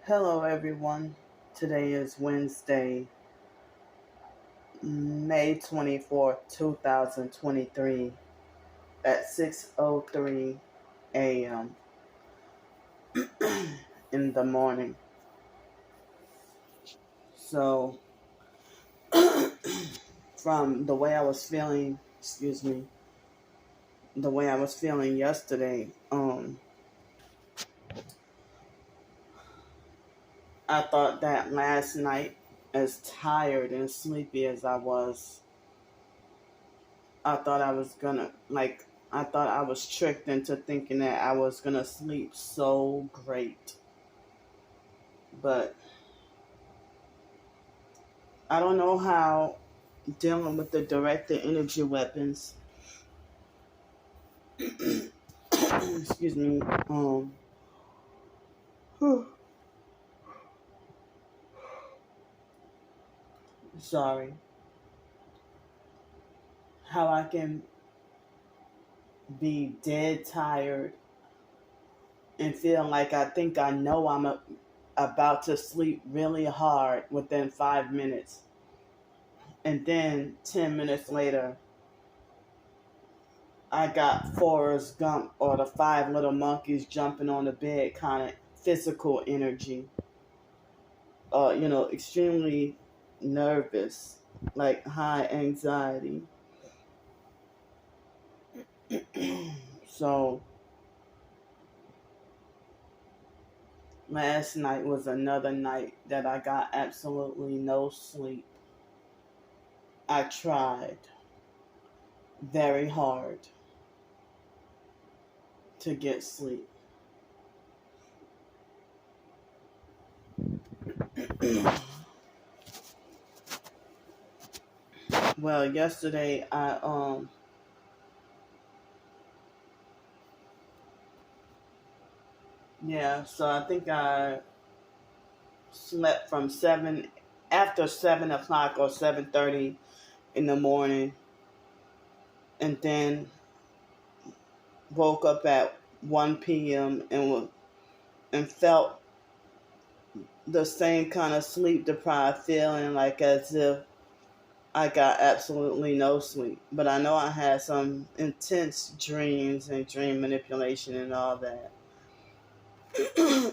Hello, everyone. Today is Wednesday, May 24th, 2023, at 6:03 a.m. in the morning. So, from the way I was feeling, the way I was feeling yesterday, I thought that last night, as tired and sleepy as I was, I thought I was gonna I thought I was tricked into thinking that I was gonna sleep so great. But I don't know how dealing with the directed energy weapons excuse me, sorry. How I can be dead tired and feel like I think I know about to sleep really hard within 5 minutes. And then 10 minutes later, I got Forrest Gump or the five little monkeys jumping on the bed kind of physical energy. Extremely nervous, like high anxiety. So last night was another night that I got absolutely no sleep. I tried very hard to get sleep. Well, yesterday so I think I slept from after 7 o'clock or 7:30 in the morning, and then woke up at 1 p.m. and felt the same kind of sleep deprived feeling, like as if I got absolutely no sleep. But I know I had some intense dreams and dream manipulation and all that.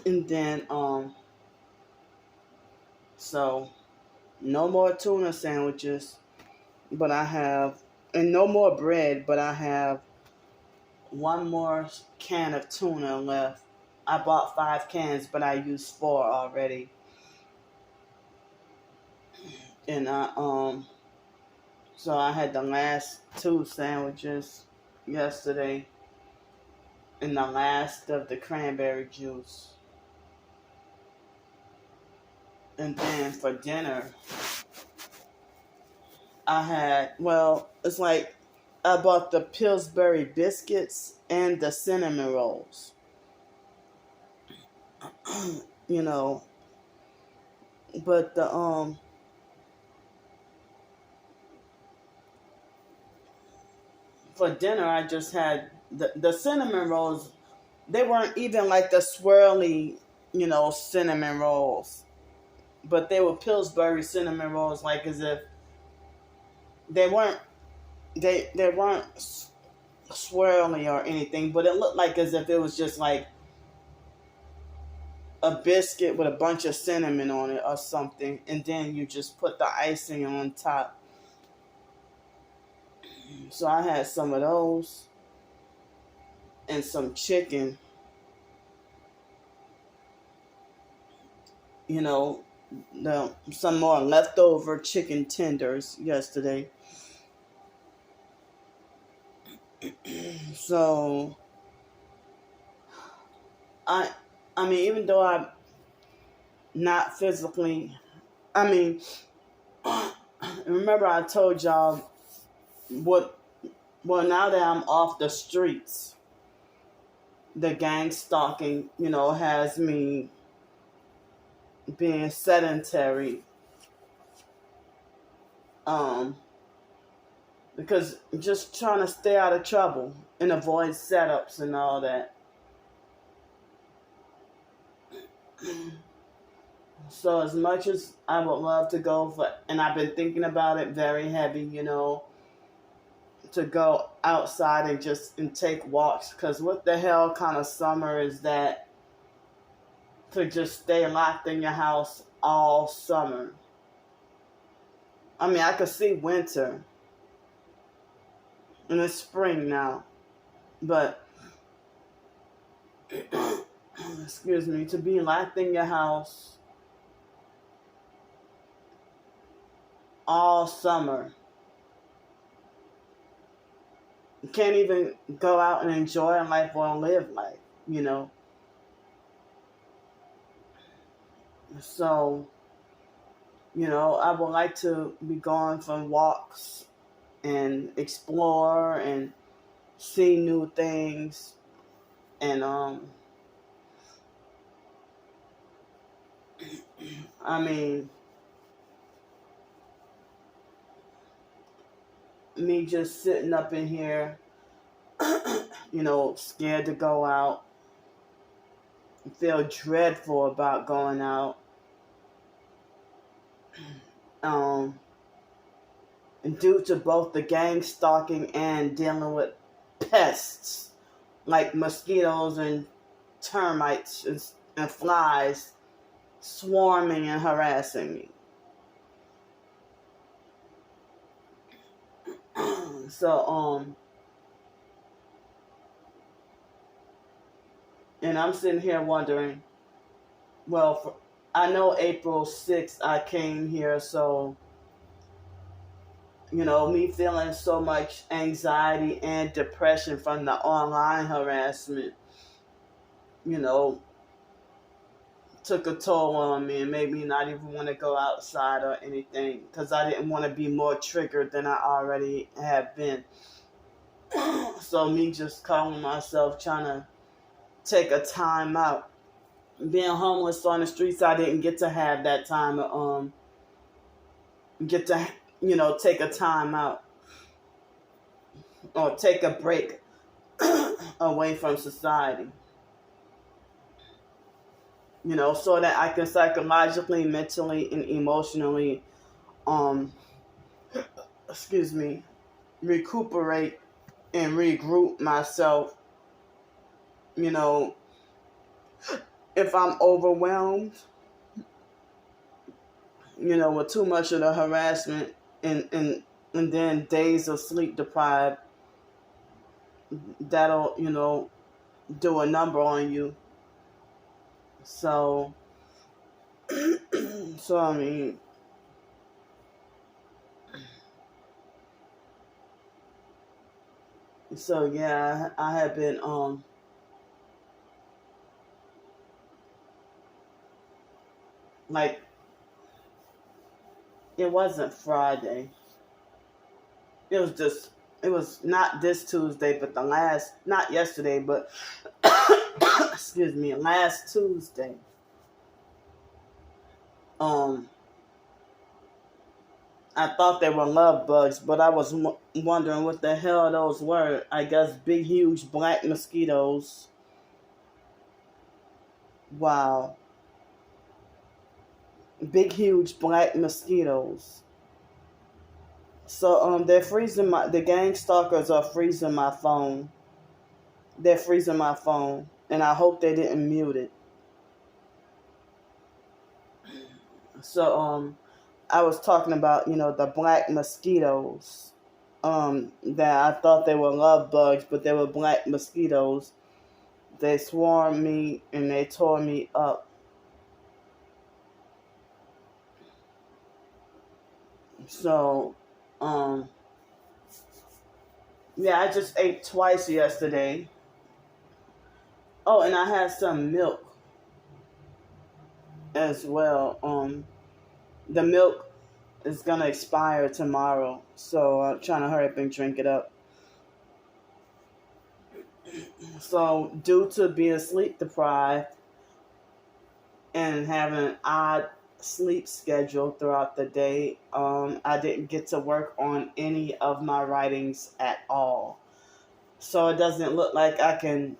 And then so no more tuna sandwiches, but I have, and no more bread, but I have one more can of tuna left. I bought 5 cans, but I used 4 already. And so I had the last 2 sandwiches yesterday and the last of the cranberry juice. And then for dinner, it's like I bought the Pillsbury biscuits and the cinnamon rolls. you know, but for dinner I just had the cinnamon rolls. They weren't even like the swirly, cinnamon rolls, but they were Pillsbury cinnamon rolls, like as if they weren't they weren't swirly or anything, but it looked like as if it was just like a biscuit with a bunch of cinnamon on it or something, and then you just put the icing on top. So I had some of those and some chicken, some more leftover chicken tenders yesterday. So I mean, even though I'm not physically, I mean, remember I told y'all now that I'm off the streets, the gang stalking, has me being sedentary. Because just trying to stay out of trouble and avoid setups and all that. So as much as I would love to go for, and I've been thinking about it very heavy, to go outside and take walks. Because what the hell kind of summer is that to just stay locked in your house all summer? I mean, I could see winter and it's spring now, but excuse me, to be locked in your house all summer. You can't even go out and enjoy life or live life, you know. So, I would like to be going for walks and explore and see new things. And I mean, me just sitting up in here, scared to go out, feel dreadful about going out. And due to both the gang stalking and dealing with pests like mosquitoes and termites and flies swarming and harassing me. So, and I'm sitting here wondering, well, I know April 6th I came here, so, me feeling so much anxiety and depression from the online harassment, took a toll on me and made me not even want to go outside or anything because I didn't want to be more triggered than I already have been. So me just calling myself, trying to take a time out. Being homeless on the streets, I didn't get to have that time to get to take a time out or take a break away from society. So that I can psychologically, mentally, and emotionally, recuperate and regroup myself. If I'm overwhelmed, with too much of the harassment and then days of sleep deprived, that'll, do a number on you. So, I mean, so yeah, I have been, like, it wasn't Friday. It was not this Tuesday, but not yesterday, but, excuse me, last Tuesday. I thought they were love bugs, but I was wondering what the hell those were. I guess big, huge black mosquitoes. Wow. Big, huge black mosquitoes. So they're freezing the gang stalkers are freezing my phone. They're freezing my phone, and I hope they didn't mute it. So I was talking about the black mosquitoes. That I thought they were love bugs, but they were black mosquitoes. They swarmed me and they tore me up. So, yeah, I just ate twice yesterday. Oh, and I had some milk as well. The milk is gonna expire tomorrow, so I'm trying to hurry up and drink it up. So, due to being sleep deprived and having an odd sleep schedule throughout the day, I didn't get to work on any of my writings at all. So it doesn't look like I can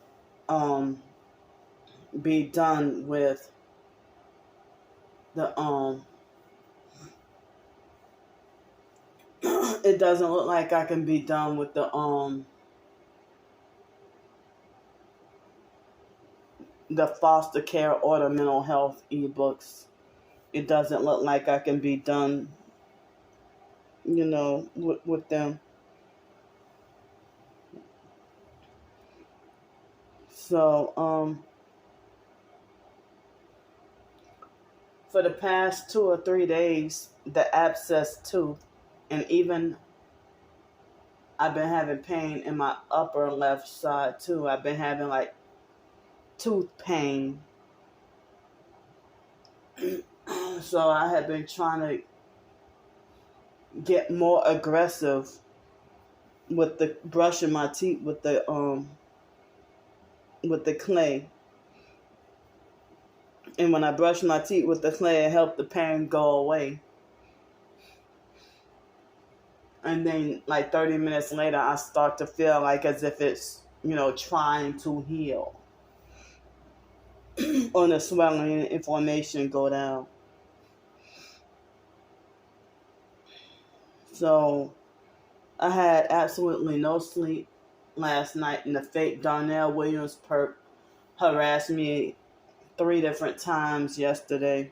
be done with the it doesn't look like I can be done with the foster care or the mental health ebooks. It doesn't look like I can be done, with them. So, for the past 2 or 3 days, the abscess tooth, and even I've been having pain in my upper left side too. I've been having like tooth pain. So I have been trying to get more aggressive with the brushing my teeth with the clay. And when I brush my teeth with the clay, it helped the pain go away. And then like 30 minutes later, I start to feel like as if it's, trying to heal. Or the swelling and inflammation go down. So I had absolutely no sleep last night, and the fake Darnell Williams perp harassed me 3 different times yesterday.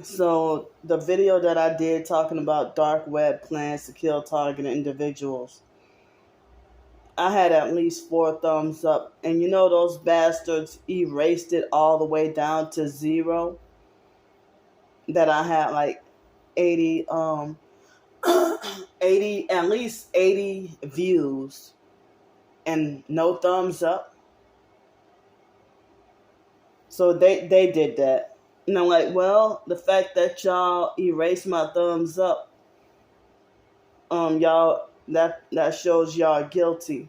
So the video that I did talking about dark web plans to kill targeted individuals, I had at least 4 thumbs up, and those bastards erased it all the way down to 0. That I had like 80 at least 80 views and no thumbs up. So they did that. And I'm like, well, the fact that y'all erased my thumbs up, y'all, that shows y'all guilty.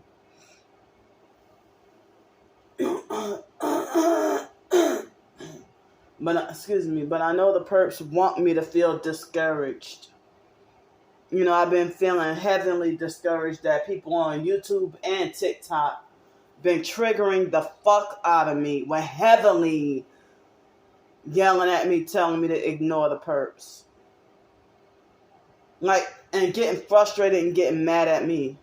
But I know the perps want me to feel discouraged. I've been feeling heavily discouraged that people on YouTube and TikTok been triggering the fuck out of me with heavily yelling at me, telling me to ignore the perps. And getting frustrated and getting mad at me.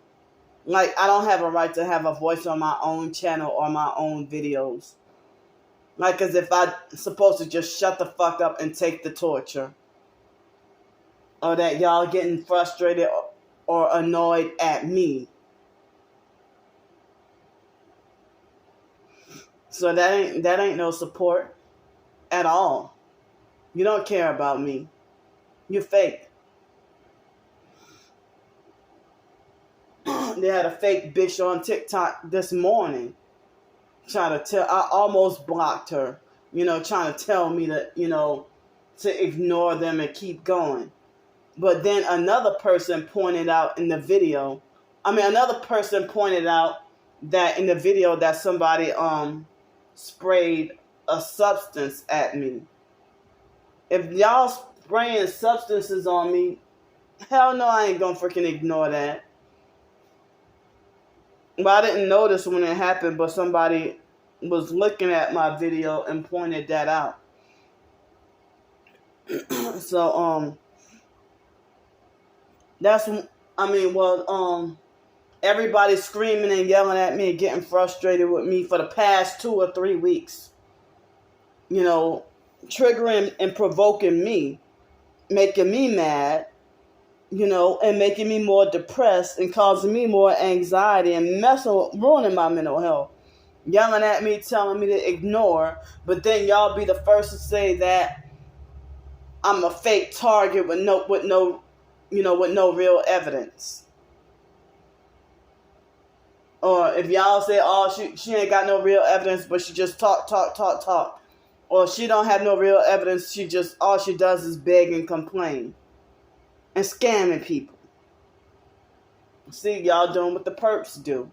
I don't have a right to have a voice on my own channel or my own videos. As if I'm supposed to just shut the fuck up and take the torture. Or that y'all getting frustrated or annoyed at me. So that ain't no support at all. You don't care about me. You're fake. They had a fake bitch on TikTok this morning. I almost blocked her. Trying to tell me that, to ignore them and keep going. But then another person pointed out in the video, that in the video that somebody sprayed a substance at me. If y'all spraying substances on me, hell no, I ain't gonna freaking ignore that. But I didn't notice when it happened, but somebody was looking at my video and pointed that out. So, everybody's screaming and yelling at me and getting frustrated with me for the past 2 or 3 weeks. Triggering and provoking me, making me mad, and making me more depressed and causing me more anxiety and ruining my mental health. Yelling at me, telling me to ignore, but then y'all be the first to say that I'm a fake target with no real evidence. Or if y'all say, oh, she ain't got no real evidence, but she just talk. Or she don't have no real evidence, all she does is beg and complain. And scamming people. See, y'all doing what the perps do.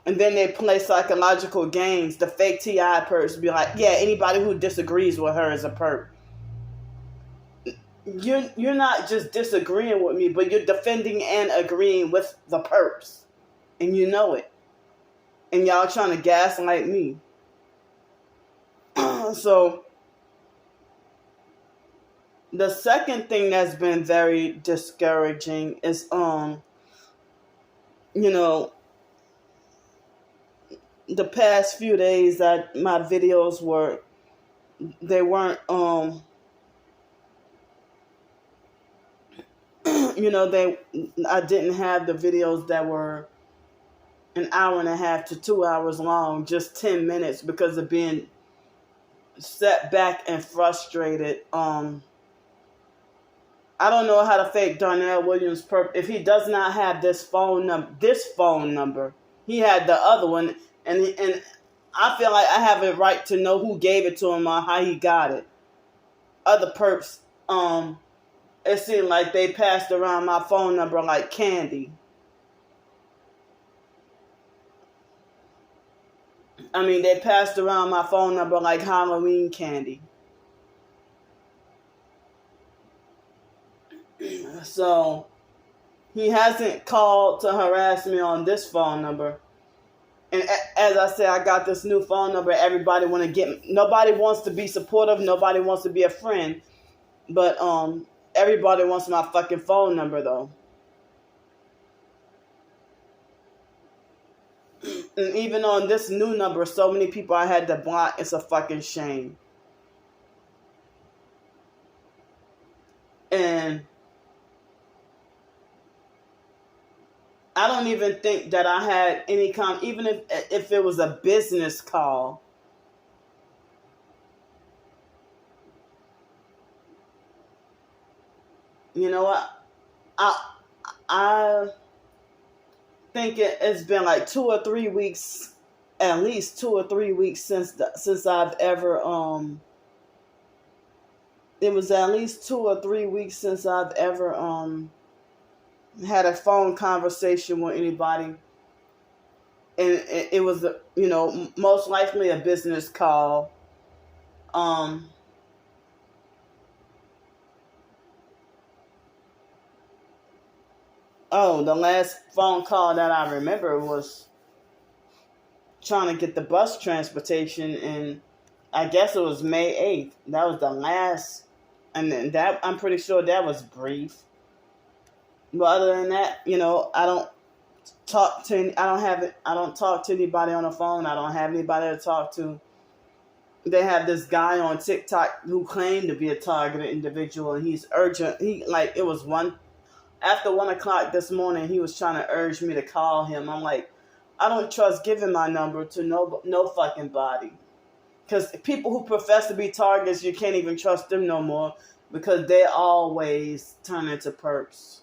And then they play psychological games. The fake TI perps be like, yeah, anybody who disagrees with her is a perp. you're not just disagreeing with me, but you're defending and agreeing with the perps, and you know it. And y'all trying to gaslight me. So the second thing that's been very discouraging is you know, the past few days that my videos weren't I didn't have the videos that were an hour and a half to 2 hours long, just 10 minutes, because of being set back and frustrated. I don't know how to fake Darnell Williams perp. If he does not have this phone number, he had the other one, and I feel like I have a right to know who gave it to him or how he got it. Other perps, it seemed like they passed around my phone number like candy. I mean, they passed around my phone number like Halloween candy. So he hasn't called to harass me on this phone number. And as I said, I got this new phone number. Everybody want to get. Nobody wants to be supportive. Nobody wants to be a friend. But everybody wants my fucking phone number though. And even on this new number, so many people I had to block. It's a fucking shame. And I don't even think that I had any even if it was a business call. You know what? I think it's been like 2 or 3 weeks, at least 2 or 3 weeks since I've ever it was at least 2 or 3 weeks since I've ever had a phone conversation with anybody, and it was most likely a business call. The last phone call that I remember was trying to get the bus transportation, and I guess it was May 8th. That was the last, and then that I'm pretty sure that was brief. But other than that, I don't talk to anybody on the phone. I don't have anybody to talk to. They have this guy on TikTok who claimed to be a targeted individual, and he's urgent. It was after 1 o'clock this morning, he was trying to urge me to call him. I'm like, I don't trust giving my number to no fucking body. Because people who profess to be targets, you can't even trust them no more, because they always turn into perps.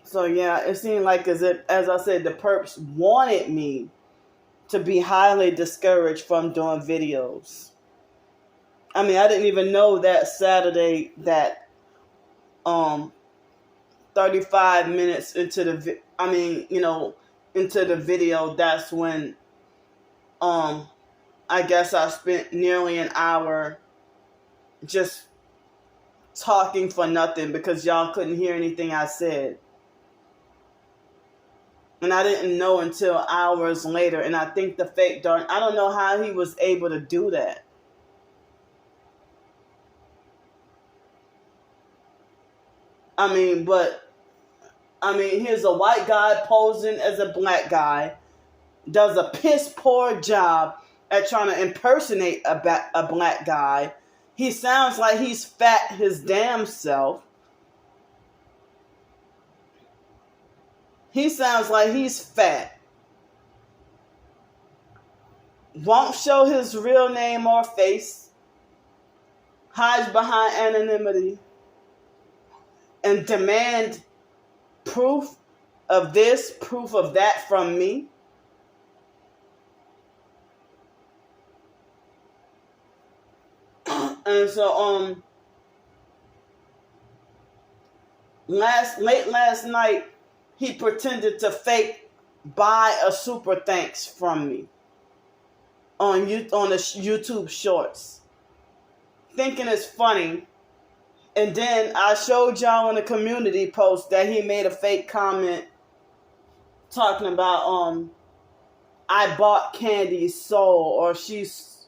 So yeah, it seemed like as I said, the perps wanted me to be highly discouraged from doing videos. I mean, I didn't even know that Saturday that 35 minutes into the into the video, that's when I guess I spent nearly an hour just talking for nothing because y'all couldn't hear anything I said. And I didn't know until hours later. And I think I don't know how he was able to do that. Here's a white guy posing as a black guy, does a piss poor job at trying to impersonate a black guy. He sounds like he's fat his damn self. He sounds like he's fat. Won't show his real name or face. Hides behind anonymity. And demand proof of this, proof of that from me. And so, late last night, he pretended to fake buy a super thanks from me on the YouTube Shorts, thinking it's funny. And then I showed y'all in the community post that he made a fake comment talking about I bought Candy's soul, or she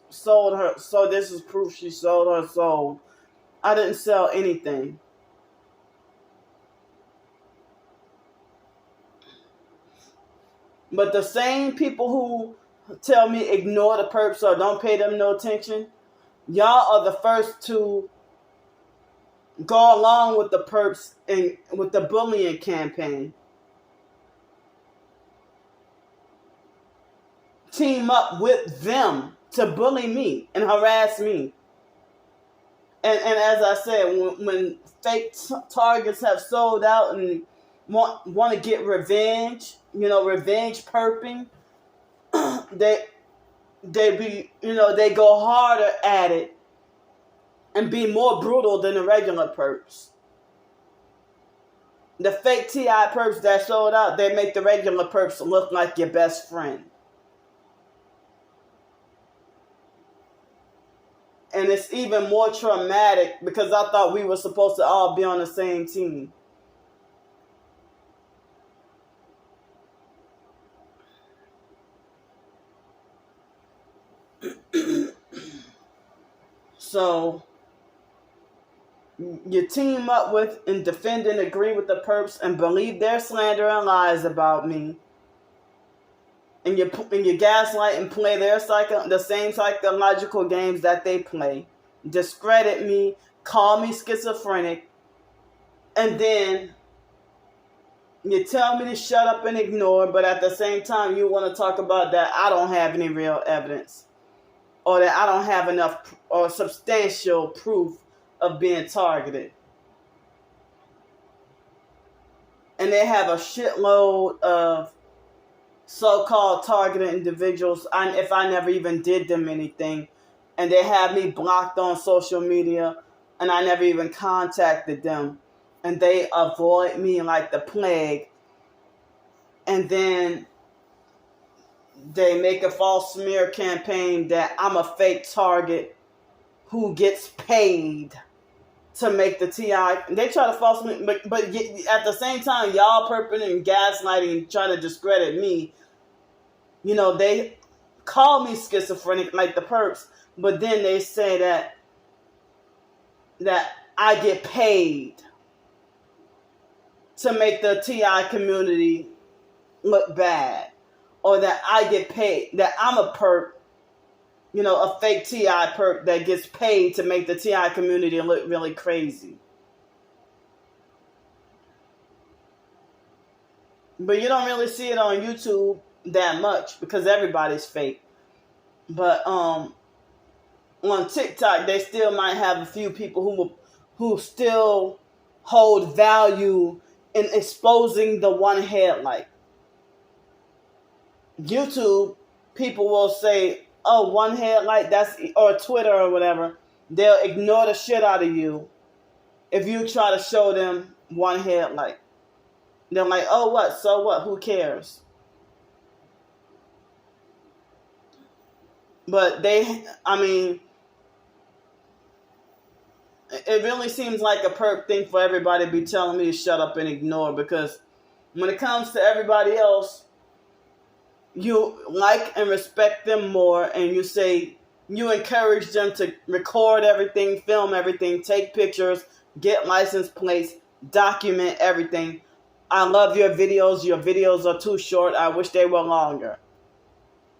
sold her. So this is proof she sold her soul. I didn't sell anything. But the same people who tell me ignore the perps or don't pay them no attention, y'all are the first to go along with the perps and with the bullying campaign. Team up with them to bully me and harass me. And as I said, when fake targets have sold out and want to get revenge, revenge perping, they go harder at it and be more brutal than the regular perps. The fake TI perps that sold out, they make the regular perps look like your best friend. And it's even more traumatic because I thought we were supposed to all be on the same team. So, you team up with and defend and agree with the perps and believe their slander and lies about me. And you gaslight and play the same psychological games that they play. Discredit me, call me schizophrenic, and then you tell me to shut up and ignore, but at the same time you want to talk about that I don't have any real evidence, or that I don't have enough or substantial proof of being targeted. And they have a shitload of so-called targeted individuals, if I never even did them anything, and they have me blocked on social media, and I never even contacted them, and they avoid me like the plague, and then they make a false smear campaign that I'm a fake target who gets paid to make the TI. They try to falsely, but at the same time, y'all perping and gaslighting and trying to discredit me. They call me schizophrenic like the perps, but then they say that I get paid to make the TI community look bad, or that I get paid, that I'm a perp, a fake TI perp that gets paid to make the TI community look really crazy. But you don't really see it on YouTube that much because everybody's fake. But on TikTok, they still might have a few people who still hold value in exposing the one headlight. YouTube, people will say, oh, one headlight, or Twitter or whatever, they'll ignore the shit out of you if you try to show them one headlight. They're like, oh, what? So what? Who cares? But it really seems like a perk thing for everybody to be telling me to shut up and ignore, because when it comes to everybody else, you like and respect them more, and you encourage them to record everything, film everything, take pictures, get license plates, document everything. I love your videos. Your videos are too short. I wish they were longer.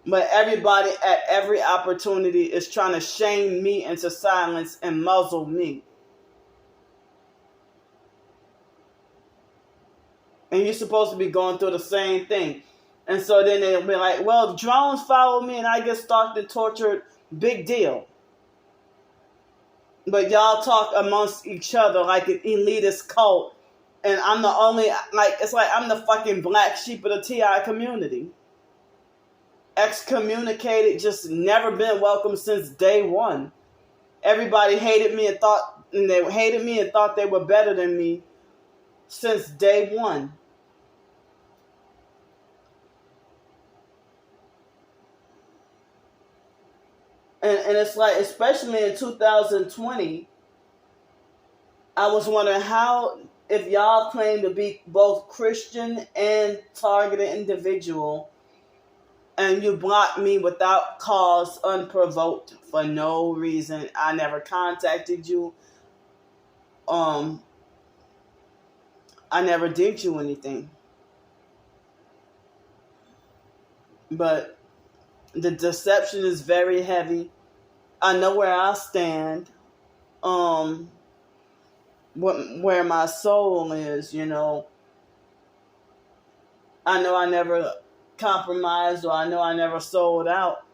But everybody at every opportunity is trying to shame me into silence and muzzle me. And you're supposed to be going through the same thing. And so then they'll be like, well, drones follow me and I get stalked and tortured. Big deal. But y'all talk amongst each other like an elitist cult. And I'm the only, it's like I'm the fucking black sheep of the TI community. Excommunicated, just never been welcome since day one. Everybody hated me and thought they were better than me since day one. And it's like, especially in 2020, I was wondering how, if y'all claim to be both Christian and targeted individual, and you blocked me without cause, unprovoked, for no reason. I never contacted you. I never did you anything. But the deception is very heavy. I know where I stand. Where my soul is, I know I never compromised, or I know I never sold out.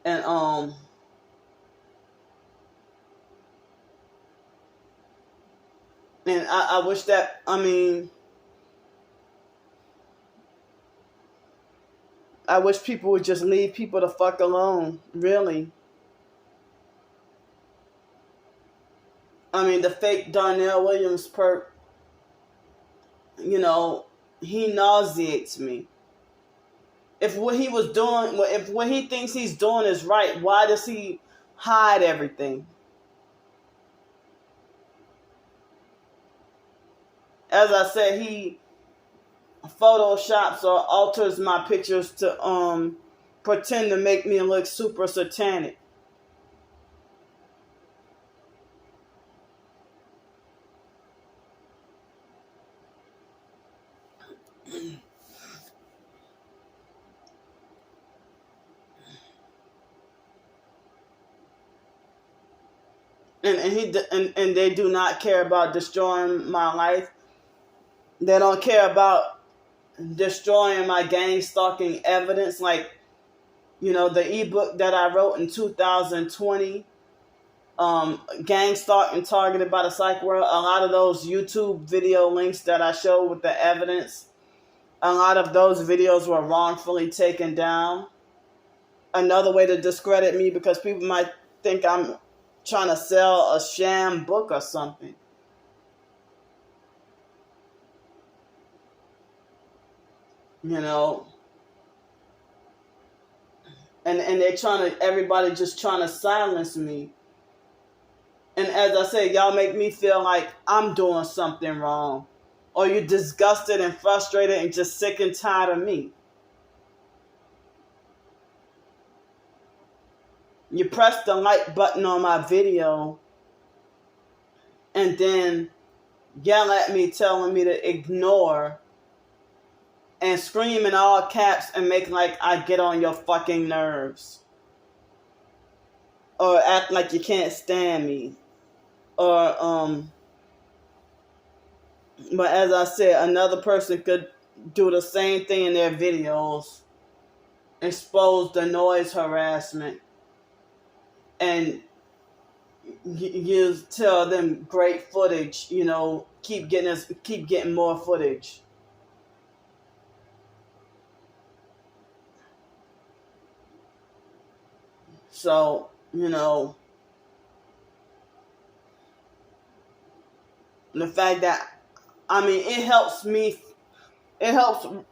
And I wish that, I wish people would just leave people the fuck alone, really. The fake Darnell Williams perp, he nauseates me. If what he was doing, if what he thinks he's doing is right, why does he hide everything? As I said, he photoshops or alters my pictures to pretend to make me look super satanic. And they do not care about destroying my life. They don't care about destroying my gang stalking evidence, like, the ebook that I wrote in 2020, gang stalking targeted by the psych world. A lot of those YouTube video links that I showed with the evidence, a lot of those videos were wrongfully taken down. Another way to discredit me, because people might think I'm trying to sell a sham book or something. And they're everybody just trying to silence me. And as I said, y'all make me feel like I'm doing something wrong, or you're disgusted and frustrated and just sick and tired of me. You press the like button on my video and then yell at me, telling me to ignore, and scream in all caps and make like I get on your fucking nerves, or act like you can't stand me, or but as I said, another person could do the same thing in their videos, expose the noise harassment, and you tell them great footage, keep getting more footage. So, the fact that, it helps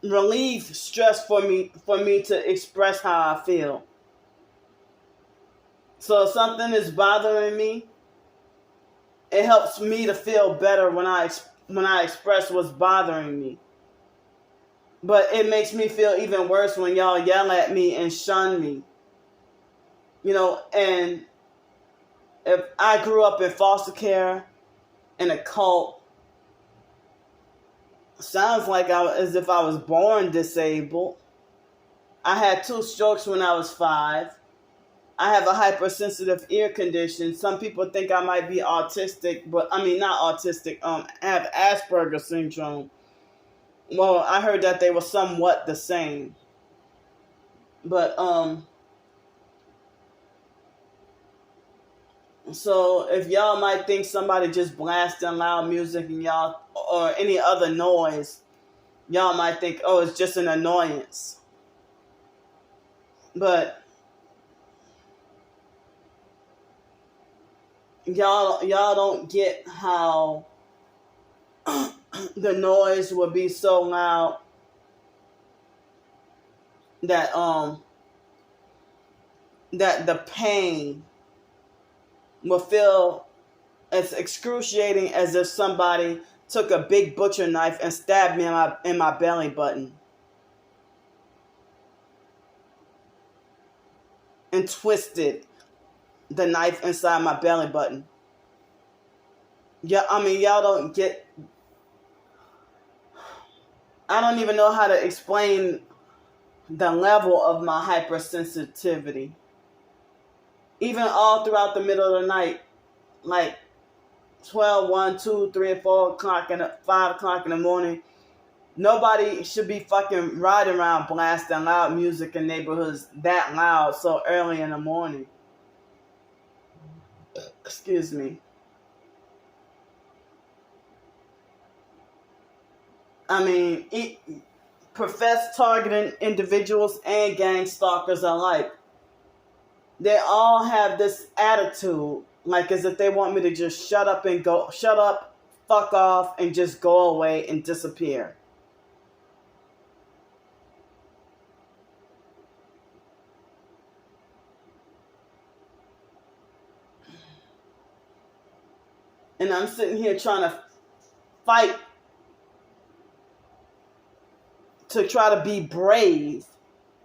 relieve stress for me to express how I feel. So if something is bothering me, it helps me to feel better when I express what's bothering me. But it makes me feel even worse when y'all yell at me and shun me. And if I grew up in foster care, in a cult, sounds like as if I was born disabled. I had 2 strokes when I was 5. I have a hypersensitive ear condition. Some people think I might be autistic, but not autistic. I have Asperger's syndrome. Well, I heard that they were somewhat the same. But so if y'all might think somebody just blasting loud music and y'all, or any other noise, y'all might think, oh, it's just an annoyance. But y'all don't get how the noise would be so loud that that the pain will feel as excruciating as if somebody took a big butcher knife and stabbed me in my belly button and twisted the knife inside my belly button. Yeah, I mean, y'all don't get... I don't even know how to explain the level of my hypersensitivity. Even all throughout the middle of the night, like 12, 1, 2, 3, 4 o'clock and 5 o'clock in the morning, nobody should be fucking riding around blasting loud music in neighborhoods that loud so early in the morning. Excuse me. I mean, profess targeting individuals and gang stalkers alike. They all have this attitude, like as if they want me to just shut up, fuck off, and just go away and disappear. And I'm sitting here trying to fight to try to be brave,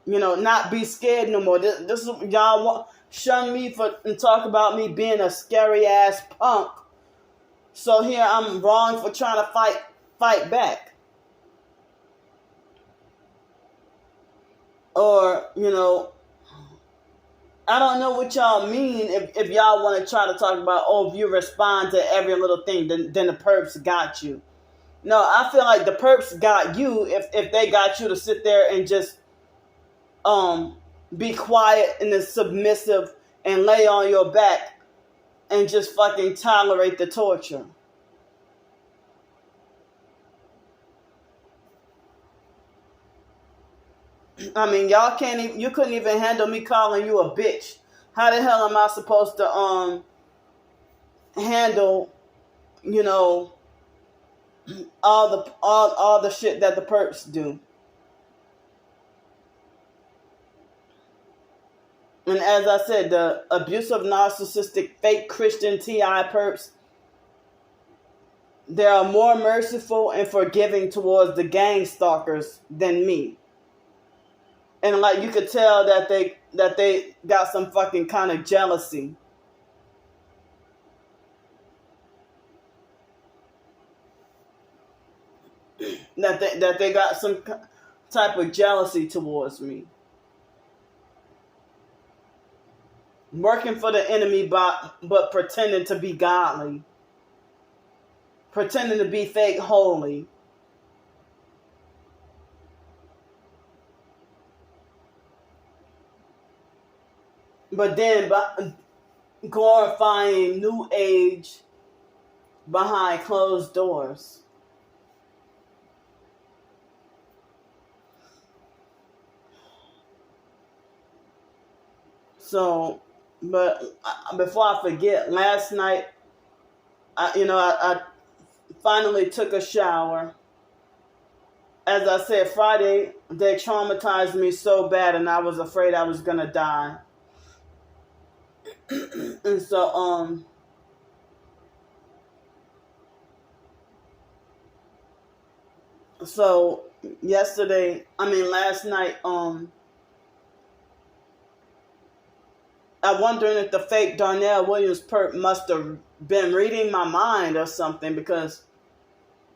not be scared no more. This is y'all shun me and talk about me being a scary ass punk. So here I'm wrong for trying to fight back. Or, I don't know what y'all mean if y'all want to try to talk about, if you respond to every little thing, then the perps got you. No, I feel like the perps got you if they got you to sit there and just be quiet and submissive and lay on your back and just fucking tolerate the torture. I mean, you couldn't even handle me calling you a bitch. How the hell am I supposed to handle, all the shit that the perps do? And as I said, the abusive, narcissistic, fake Christian TI perps, they are more merciful and forgiving towards the gang stalkers than me. And like you could tell that they got some fucking kind of jealousy. That they got some type of jealousy towards me. Working for the enemy but pretending to be godly. Pretending to be fake holy. But then glorifying New Age behind closed doors. So, but before I forget, last night, I finally took a shower. As I said, Friday, they traumatized me so bad and I was afraid I was going to die. And so last night, I'm wondering if the fake Darnell Williams perp must have been reading my mind or something, because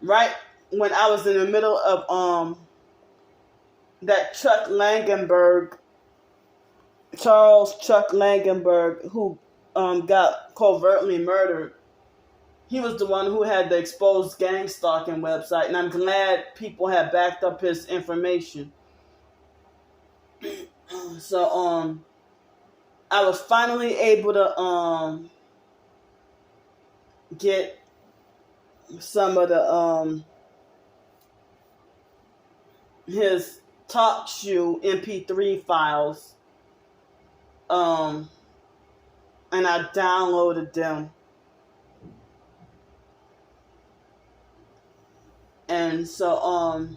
right when I was in the middle of that Charles Chuck Langenberg, who got covertly murdered, he was the one who had the exposed gang stalking website, and I'm glad people had backed up his information. So I was finally able to get some of the his Talk Shoe MP3 files, and I downloaded them. And so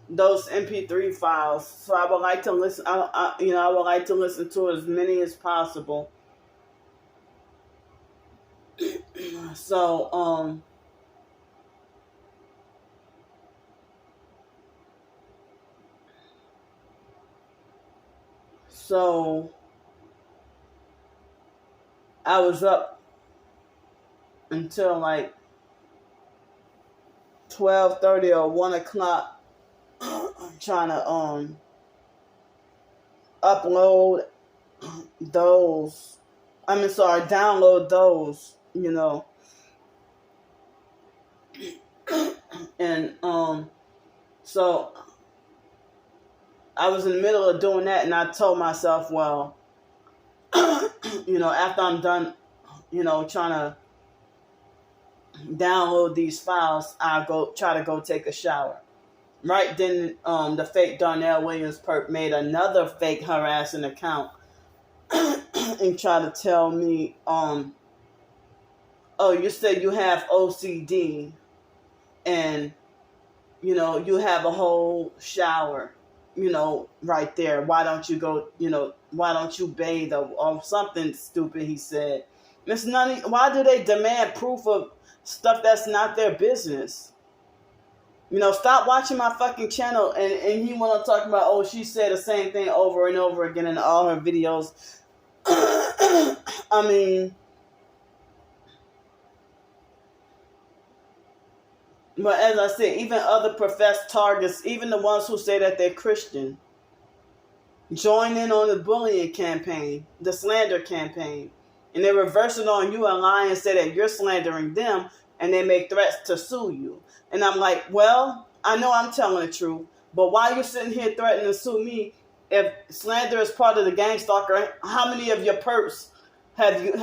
those MP3 files. So I would like to listen. I would like to listen to as many as possible. So so I was up until like 12:30 or 1 o'clock trying to upload those. Download those. And so I was in the middle of doing that, and I told myself, well, after I'm done, trying to download these files, I'll try to go take a shower. Right then, the fake Darnell Williams perp made another fake harassing account and tried to tell me, oh, you said you have OCD, and you have a whole shower, right there. Why don't you go? Why don't you bathe or something stupid? He said, Miss Nunny, why do they demand proof of stuff that's not their business? Stop watching my fucking channel. And he want to talk about, oh, she said the same thing over and over again in all her videos. I mean, but as I said, even other professed targets, even the ones who say that they're Christian, join in on the bullying campaign, the slander campaign. And they reverse it on you and lie and say that you're slandering them, and they make threats to sue you. And I'm like, well, I know I'm telling the truth, but why are you sitting here threatening to sue me? If slander is part of the gang stalker, how many of your perps have you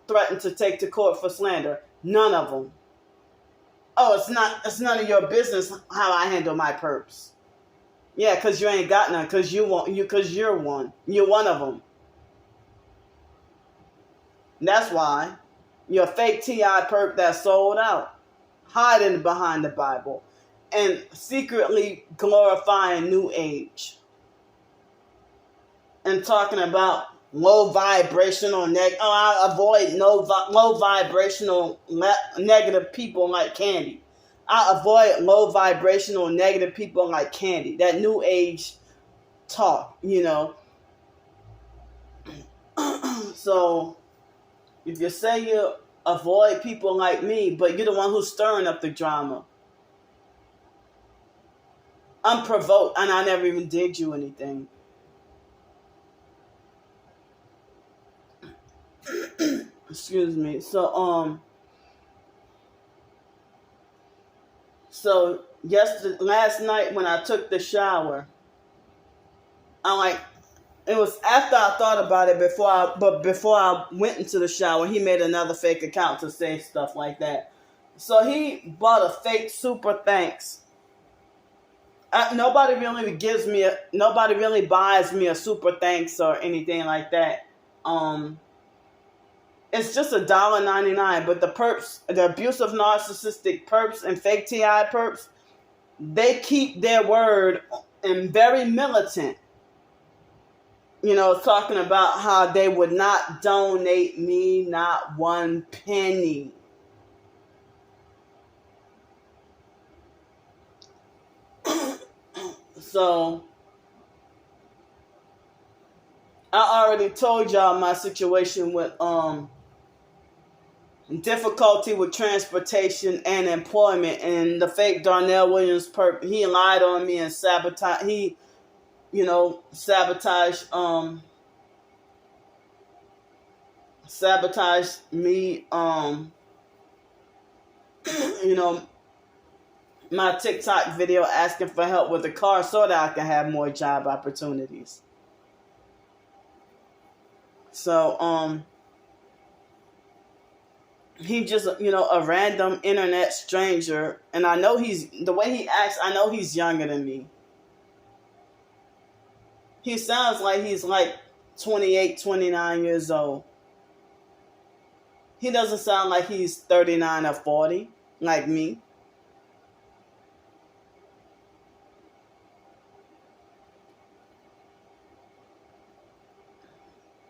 threatened to take to court for slander? None of them. Oh, it's none of your business how I handle my perps. Yeah, because you ain't got none, because you're one. You're one of them. That's why. You're a fake T.I. perp that sold out, hiding behind the Bible, and secretly glorifying New Age. And talking about low vibrational I avoid low vibrational negative people like candy. I avoid low vibrational negative people like candy. That New Age talk, So if you say you avoid people like me, but you're the one who's stirring up the drama, unprovoked, and I never even did you anything. Excuse me. So last night when I took the shower, it was after I thought about it before I went into the shower, he made another fake account to say stuff like that. So he bought a fake super thanks. Nobody really buys me a super thanks or anything like that. It's just $1.99, but the perps, the abusive narcissistic perps and fake TI perps, they keep their word and very militant. Talking about how they would not donate me not one penny. So I already told y'all my situation with difficulty with transportation and employment, and the fake Darnell Williams perp, he lied on me and sabotaged me, my TikTok video asking for help with the car so that I can have more job opportunities. So, he just, a random internet stranger, and I know the way he acts, I know he's younger than me. He sounds like he's like 28, 29 years old. He doesn't sound like he's 39 or 40, like me.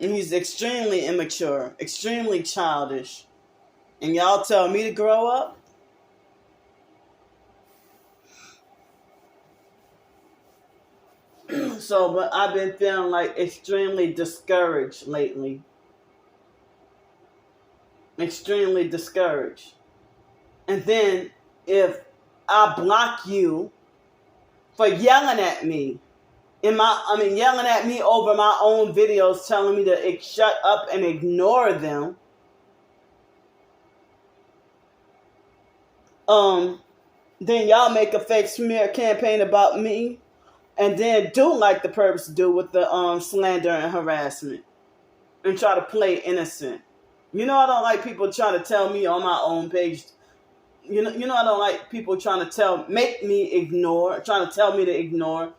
And he's extremely immature, extremely childish. And y'all tell me to grow up? So, but I've been feeling like extremely discouraged lately. Extremely discouraged. And then if I block you for yelling at me, yelling at me over my own videos, telling me to shut up and ignore them. Then y'all make a fake smear campaign about me, and then do like the perps do with the slander and harassment, and try to play innocent. You know I don't like people trying to tell me on my own page. You know I don't like people trying to make me ignore, trying to tell me to ignore.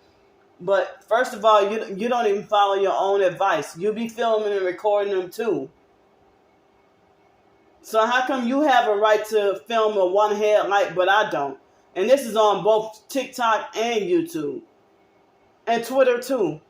But first of all, you don't even follow your own advice. You be filming and recording them too. So how come you have a right to film a one headlight, but I don't? And this is on both TikTok and YouTube. And Twitter too.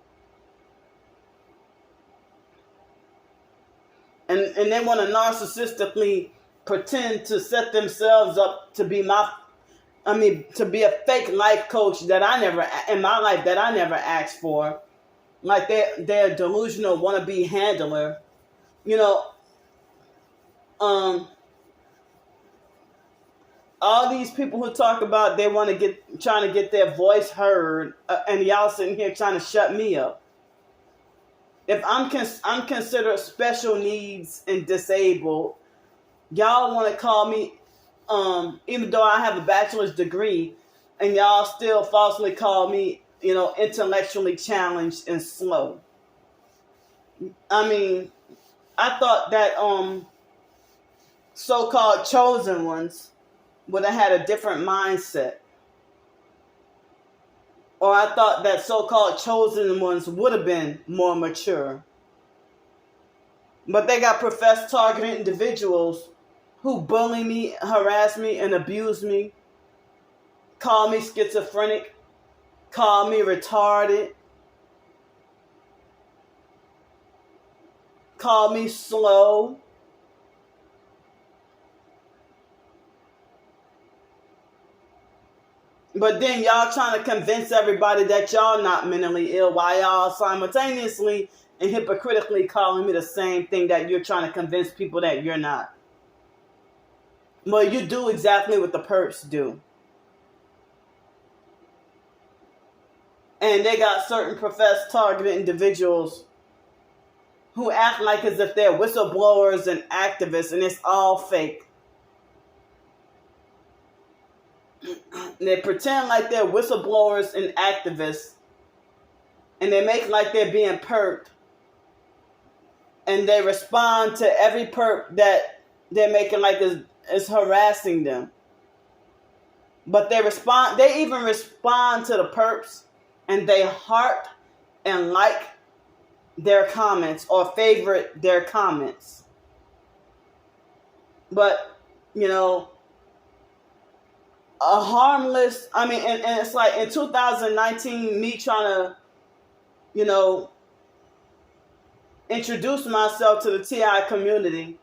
And they want to narcissistically pretend to set themselves up to be to be a fake life coach that I never asked for. Like they're delusional wannabe handler. You know, all these people who talk about they want to trying to get their voice heard, and y'all sitting here trying to shut me up. If I'm considered special needs and disabled, y'all want to call me, even though I have a bachelor's degree, and y'all still falsely call me, intellectually challenged and slow. I thought that so-called chosen ones would have had a different mindset. Or I thought that so-called chosen ones would have been more mature. But they got professed targeted individuals who bully me, harass me, and abuse me, call me schizophrenic, call me retarded, call me slow. But then y'all trying to convince everybody that y'all not mentally ill while y'all simultaneously and hypocritically calling me the same thing that you're trying to convince people that you're not. Well, you do exactly what the perps do. And they got certain professed targeted individuals who act like as if they're whistleblowers and activists, and it's all fake. They pretend like they're whistleblowers and activists, and they make like they're being perped, and they respond to every perp that they're making like is harassing them. But they even respond to the perps, and they heart and like their comments or favorite their comments. But, a harmless, and it's like in 2019, me trying to, introduce myself to the TI community.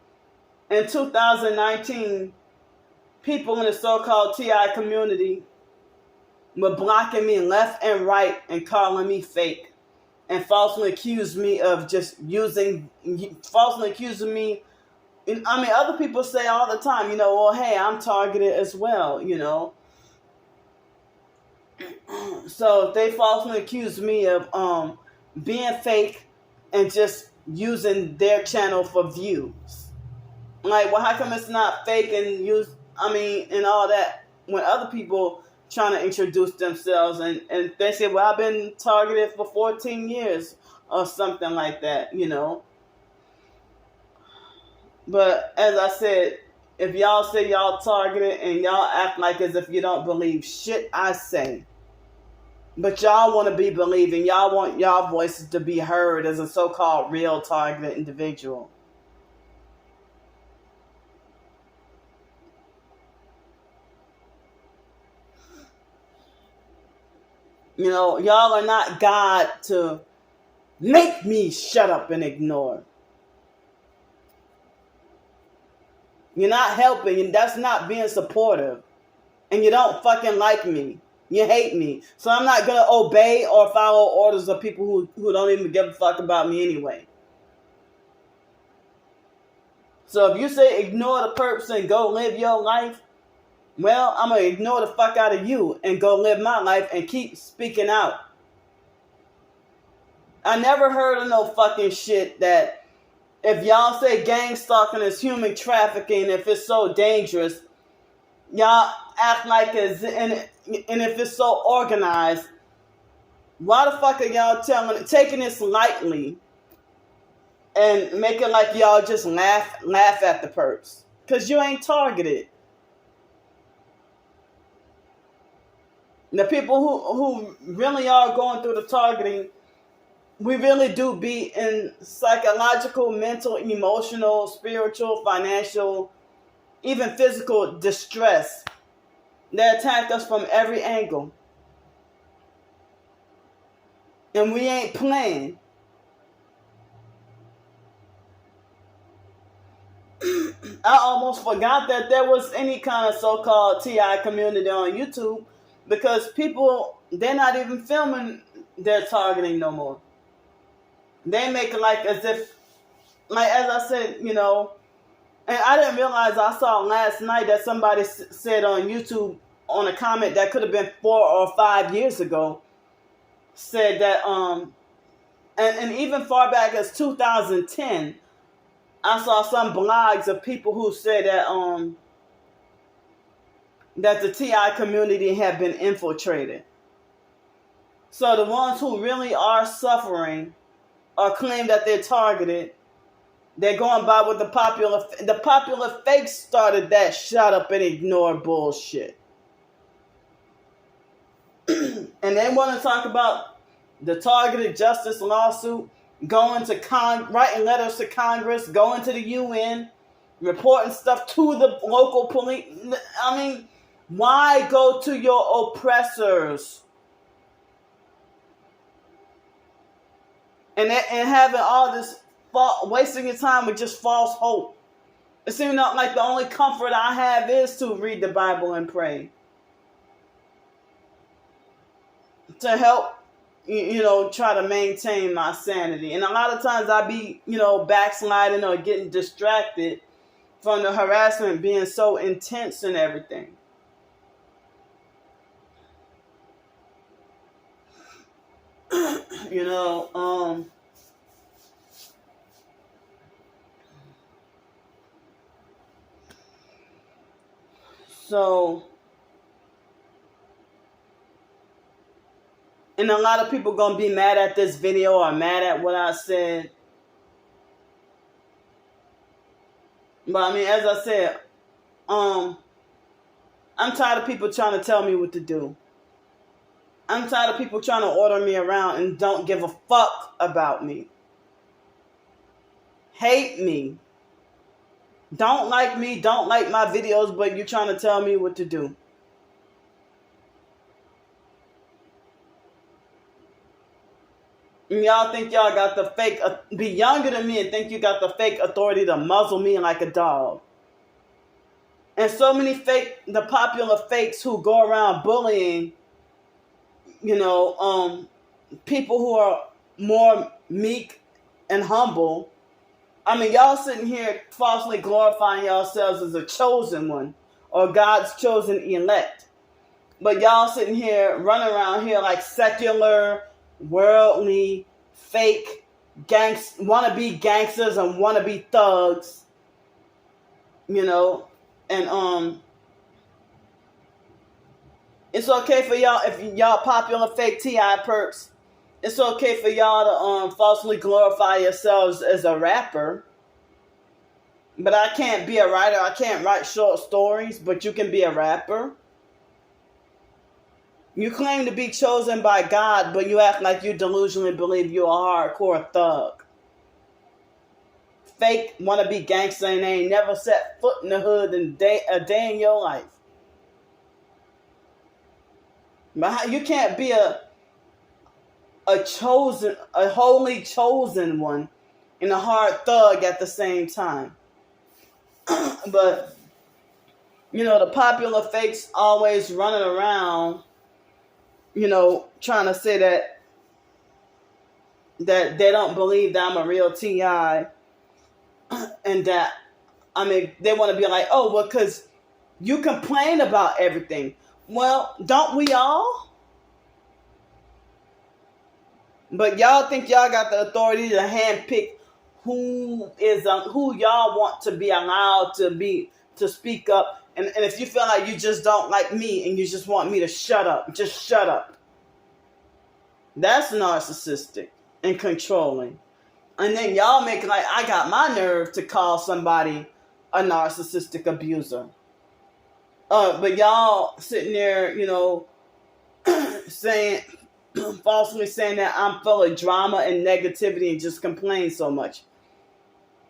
In 2019, people in the so-called TI community were blocking me left and right and calling me fake and falsely accusing me of other people say all the time, well, hey, I'm targeted as well, So they falsely accuse me of being fake and just using their channel for views. Like, well, how come it's not fake and and all that when other people trying to introduce themselves and they say, well, I've been targeted for 14 years or something like that, But as I said, if y'all say y'all targeted and y'all act like as if you don't believe shit I say, but y'all want to be believing, y'all want y'all voices to be heard as a so-called real targeted individual. Y'all are not God to make me shut up and ignore. You're not helping, and that's not being supportive. And you don't fucking like me. You hate me. So I'm not going to obey or follow orders of people who don't even give a fuck about me anyway. So if you say ignore the perps and go live your life, well, I'm going to ignore the fuck out of you and go live my life and keep speaking out. I never heard of no fucking shit that if y'all say gang stalking is human trafficking, if it's so dangerous, y'all act like it's, and if it's so organized, why the fuck are y'all taking this lightly and making like y'all just laugh at the perps? Because you ain't targeted. The people who really are going through the targeting, we really do be in psychological, mental, emotional, spiritual, financial, even physical distress. They attack us from every angle. And we ain't playing. I almost forgot that there was any kind of so-called TI community on YouTube because people, they're not even filming their targeting no more. They make it like as if, like as I said, you know, and I didn't realize I saw last night that somebody said on YouTube on a comment that could have been 4 or 5 years ago, said that, and even far back as 2010, I saw some blogs of people who said that, that the TI community had been infiltrated. So the ones who really are suffering or claim that they're targeted, they're going by what the popular fakes started that shut up and ignore bullshit. And they want to talk about the targeted justice lawsuit, going to writing letters to Congress, going to the UN, reporting stuff to the local police. I mean, why go to your oppressors? And having all this, wasting your time with just false hope. It seems like the only comfort I have is to read the Bible and pray. To help, you know, try to maintain my sanity. And a lot of times I be, you know, backsliding or getting distracted from the harassment being so intense and everything. You know, so, and a lot of people gonna be mad at this video or mad at what I said. But I mean, as I said, I'm tired of people trying to tell me what to do. I'm tired of people trying to order me around and don't give a fuck about me. Hate me. Don't like me, don't like my videos, but you're trying to tell me what to do. And y'all think y'all got the fake, be younger than me and think you got the fake authority to muzzle me like a dog. And so many the popular fakes who go around bullying, you know, people who are more meek and humble. I mean, y'all sitting here falsely glorifying yourselves as a chosen one or God's chosen elect. But y'all sitting here running around here like secular, worldly, fake, wannabe gangsters and wannabe thugs. You know, and it's okay for y'all, if y'all popular fake TI perks, it's okay for y'all to falsely glorify yourselves as a rapper. But I can't be a writer. I can't write short stories, but you can be a rapper. You claim to be chosen by God, but you act like you delusionally believe you're a hardcore thug. Fake wannabe gangster and they ain't never set foot in the hood a day in your life. But you can't be a holy chosen one, and a hard thug at the same time. But the popular fakes always running around, trying to say that they don't believe that I'm a real TI, and that, they want to be like, oh, well, because you complain about everything. Well, don't we all? But y'all think y'all got the authority to handpick who y'all want to be allowed to speak up. And if you feel like you just don't like me and you just want me to shut up, just shut up. That's narcissistic and controlling. And then y'all make like I got my nerve to call somebody a narcissistic abuser. But y'all sitting there, saying, falsely saying that I'm full of drama and negativity and just complain so much.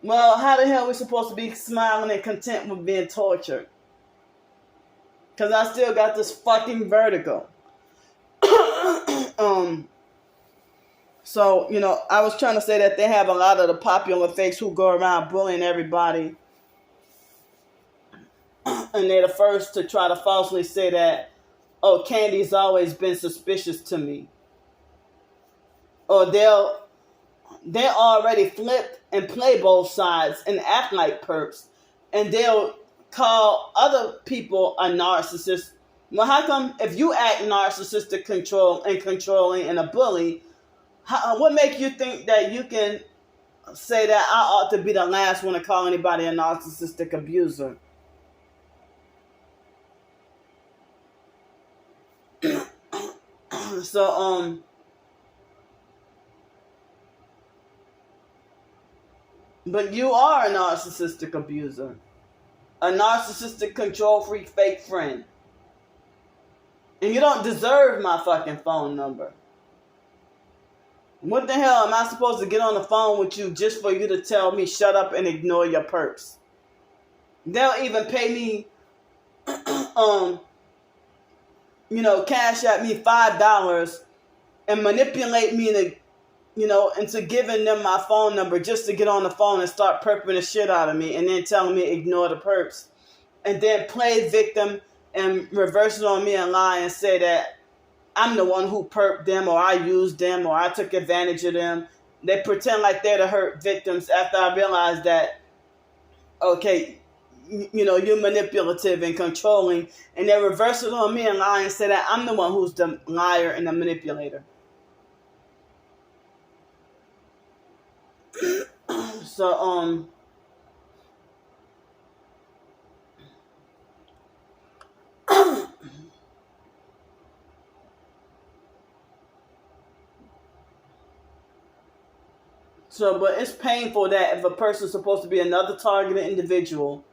Well, how the hell are we supposed to be smiling and content with being tortured? Because I still got this fucking vertigo. So, I was trying to say that they have a lot of the popular fakes who go around bullying everybody. And they're the first to try to falsely say that, oh, Candy's always been suspicious to me. Or they'll already flip and play both sides and act like perps. And they'll call other people a narcissist. Well, how come if you act narcissistic, controlling and a bully, what makes you think that you can say that I ought to be the last one to call anybody a narcissistic abuser? So, but you are a narcissistic abuser. A narcissistic control freak fake friend. And you don't deserve my fucking phone number. What the hell am I supposed to get on the phone with you just for you to tell me shut up and ignore your perps? They'll even pay me, cash at me $5 and manipulate me to, into giving them my phone number just to get on the phone and start perping the shit out of me and then telling me ignore the perps. And then play victim and reverse it on me and lie and say that I'm the one who perped them or I used them or I took advantage of them. They pretend like they're the hurt victims after I realize that, okay, you're manipulative and controlling, and they reverse it on me and lie and say that I'm the one who's the liar and the manipulator. So, but it's painful that if a person's supposed to be another targeted individual,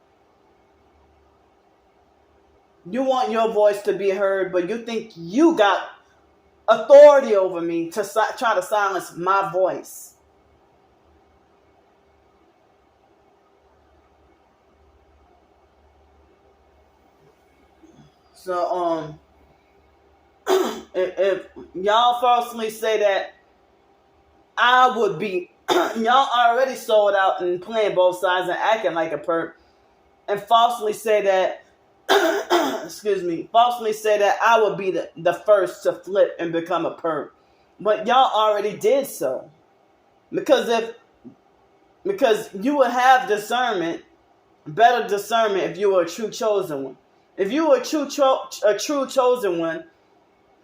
you want your voice to be heard, but you think you got authority over me to try to silence my voice. So, if y'all falsely say that I would be, y'all already sold out and playing both sides and acting like a perp, and falsely say that, falsely say that I would be the first to flip and become a perp. But y'all already did so. Because you would have discernment, better discernment if you were a true chosen one. If you were a true chosen one,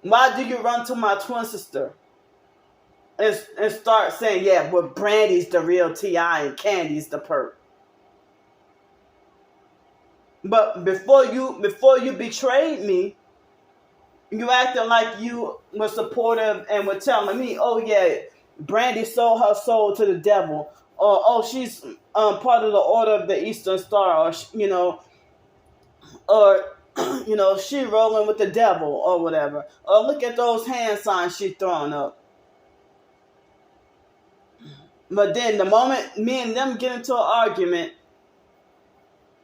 why do you run to my twin sister and start saying, yeah, well, Brandy's the real T.I. and Candy's the perp? But before you betrayed me, you acted like you were supportive and were telling me, oh yeah, Brandy sold her soul to the devil, or oh she's part of the Order of the Eastern Star, or she rolling with the devil or whatever, or look at those hand signs she throwing up. But then the moment me and them get into an argument,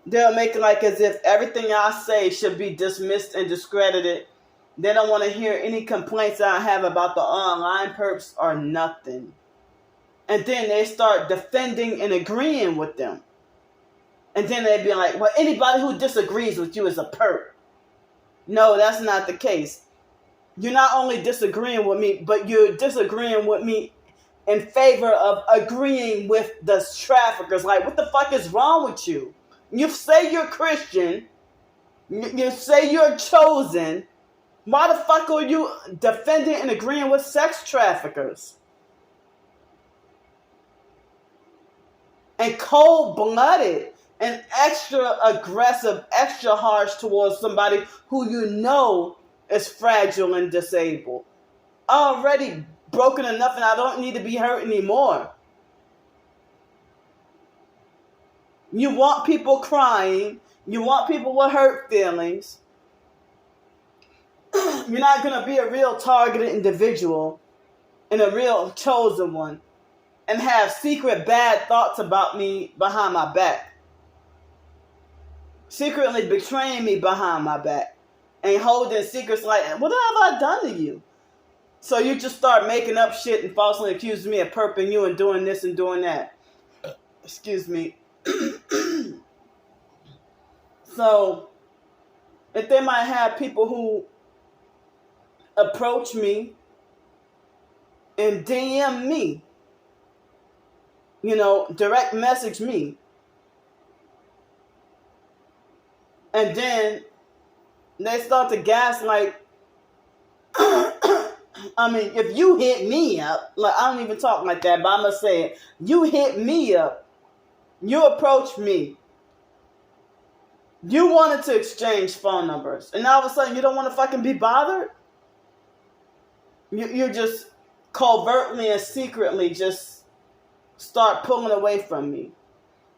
they'll make it like as if everything I say should be dismissed and discredited They don't want to hear any complaints I have about the online perps or nothing. And then they start defending and agreeing with them. And then they'd be like, well, anybody who disagrees with you is a perp. No, that's not the case. You're not only disagreeing with me, but you're disagreeing with me in favor of agreeing with the traffickers. Like, what the fuck is wrong with you? You say you're Christian. You say you're chosen. Why the fuck are you defending and agreeing with sex traffickers? And cold-blooded and extra aggressive, extra harsh towards somebody who you know is fragile and disabled. Already broken enough and I don't need to be hurt anymore. You want people crying. You want people with hurt feelings. You're not going to be a real targeted individual and a real chosen one and have secret bad thoughts about me behind my back. Secretly betraying me behind my back and holding secrets like, what have I done to you? So you just start making up shit and falsely accusing me of perping you and doing this and doing that. Excuse me. So, if they might have people who approach me and DM me, direct message me. And then they start to gaslight. I mean, if you hit me up, like I don't even talk like that, but I'm going to say it. You hit me up. You approach me. You wanted to exchange phone numbers. And all of a sudden you don't want to fucking be bothered? You just covertly and secretly just start pulling away from me.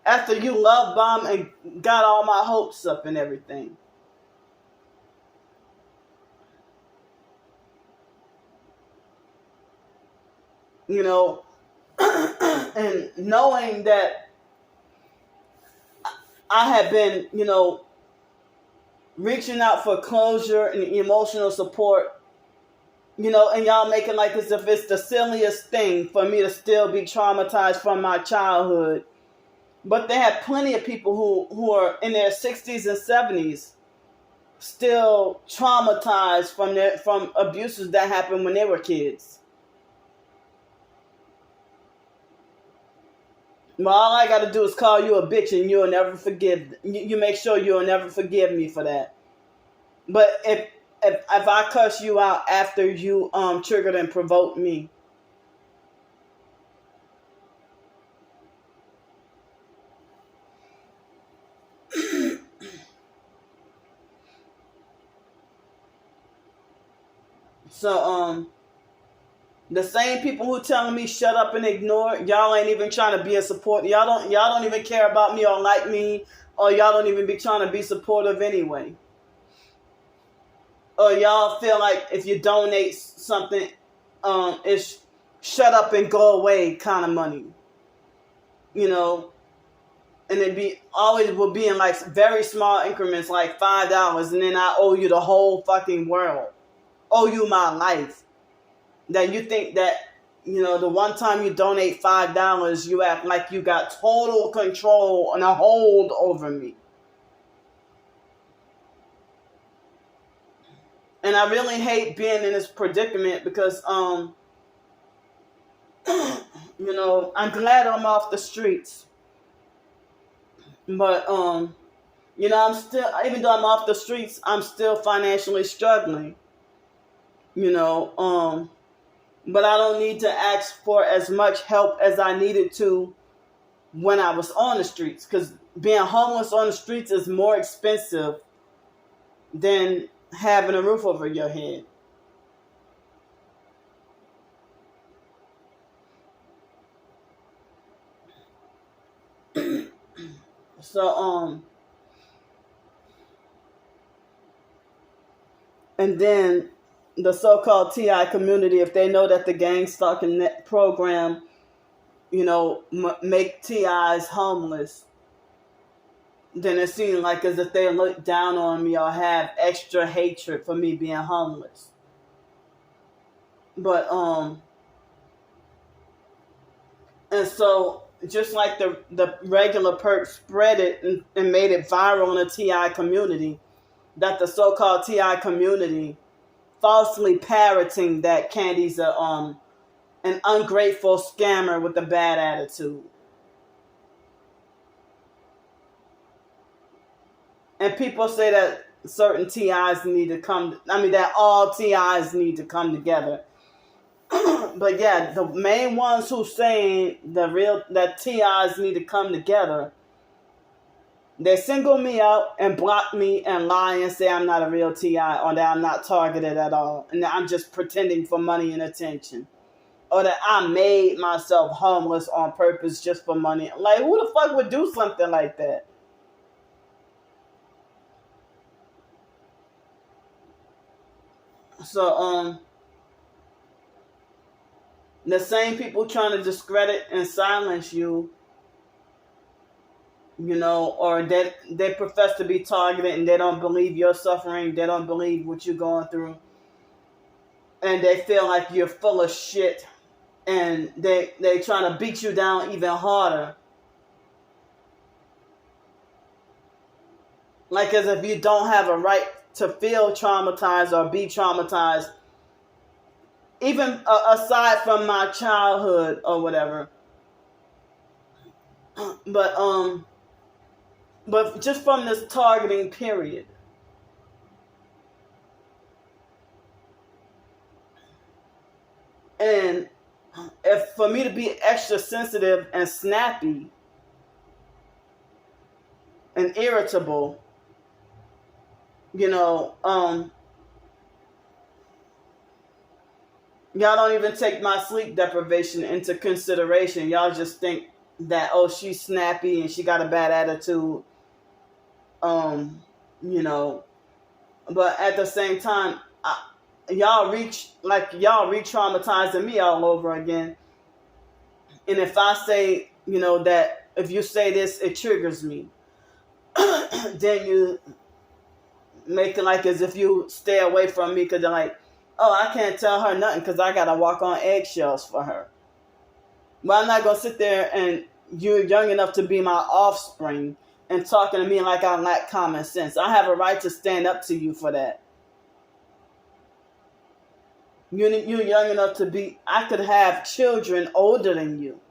After you love bomb and got all my hopes up and everything. And knowing that I have been, reaching out for closure and emotional support, and y'all making like as if it's the silliest thing for me to still be traumatized from my childhood. But they have plenty of people who are in their 60s and 70s still traumatized from abuses that happened when they were kids. Well, all I got to do is call you a bitch and you'll never forgive. You make sure you'll never forgive me for that. But if I cuss you out after you triggered and provoked me. So the same people who telling me shut up and ignore, y'all ain't even trying to be a support. Y'all don't even care about me or like me, or y'all don't even be trying to be supportive anyway. Or y'all feel like if you donate something, it's shut up and go away kind of money. And it will be in like very small increments, like $5, and then I owe you the whole fucking world. Owe you my life. That you think that, the one time you donate $5, you act like you got total control and a hold over me. And I really hate being in this predicament because, I'm glad I'm off the streets. But, I'm still, even though I'm off the streets, I'm still financially struggling. But I don't need to ask for as much help as I needed to when I was on the streets. Because being homeless on the streets is more expensive than having a roof over your head. So, and then the so-called TI community, if they know that the gang stalking program, make TIs homeless, then it seems like as if they look down on me or have extra hatred for me being homeless. But and so just like the regular perk spread it and made it viral in the TI community, that the so-called TI community falsely parroting that Candy's an ungrateful scammer with a bad attitude. And people say that certain TIs need to come, that all TIs need to come together. But yeah, the main ones who saying that TIs need to come together, they single me out and block me and lie and say I'm not a real TI or that I'm not targeted at all and that I'm just pretending for money and attention. Or that I made myself homeless on purpose just for money. Like, who the fuck would do something like that? So, the same people trying to discredit and silence you, or that they profess to be targeted and they don't believe your suffering, they don't believe what you're going through, and they feel like you're full of shit, and they trying to beat you down even harder. Like as if you don't have a right to feel traumatized or be traumatized, even aside from my childhood or whatever. But just from this targeting period. And if for me to be extra sensitive and snappy and irritable, y'all don't even take my sleep deprivation into consideration. Y'all just think that, oh, she's snappy and she got a bad attitude. But at the same time, y'all re-traumatizing me all over again. And if I say, that if you say this, it triggers me, then you make it like as if you stay away from me because they're like, oh, I can't tell her nothing because I got to walk on eggshells for her. But I'm not going to sit there and you're young enough to be my offspring and talking to me like I lack common sense. I have a right to stand up to you for that. You're young enough to be, I could have children older than you.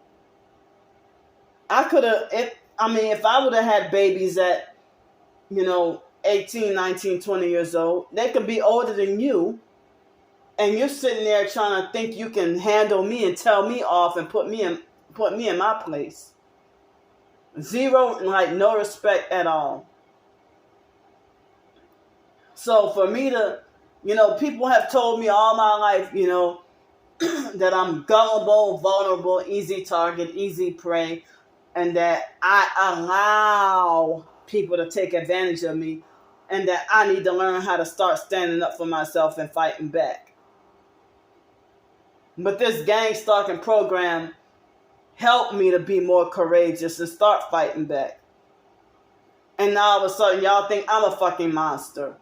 I could have, if I would have had babies at, 18, 19, 20 years old, they could be older than you. And you're sitting there trying to think you can handle me and tell me off and put me in my place. Zero, no respect at all. So for me to, people have told me all my life, that I'm gullible, vulnerable, easy target, easy prey, and that I allow people to take advantage of me, and that I need to learn how to start standing up for myself and fighting back. But this gang stalking program helped me to be more courageous and start fighting back. And now all of a sudden y'all think I'm a fucking monster.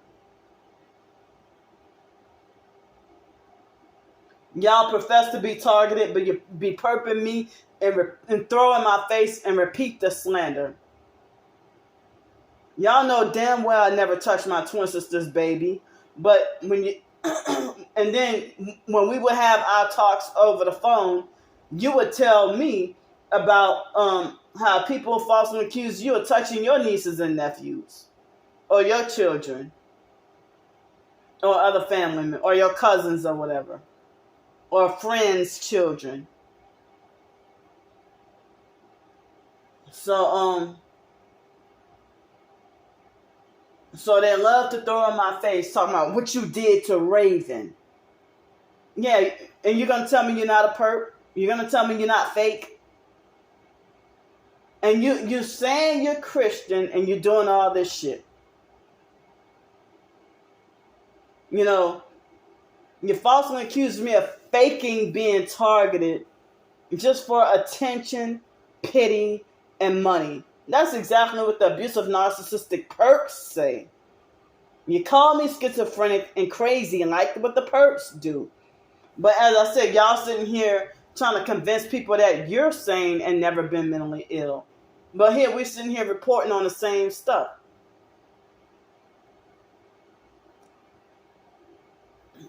Y'all profess to be targeted, but you be perping me and throw in my face and repeat the slander. Y'all know damn well I never touched my twin sister's baby. But when you... and then when we would have our talks over the phone, you would tell me about how people falsely accuse you of touching your nieces and nephews, or your children, or other family members, or your cousins or whatever, or friends' children. So they love to throw in my face talking about what you did to Raven. Yeah, and you're going to tell me you're not a perp? You're going to tell me you're not fake? And you're saying you're Christian and you're doing all this shit. You falsely accused me of faking being targeted just for attention, pity, and money. That's exactly what the abusive narcissistic perks say. You call me schizophrenic and crazy and like what the perks do. But as I said, y'all sitting here trying to convince people that you're sane and never been mentally ill. But here we're sitting here reporting on the same stuff.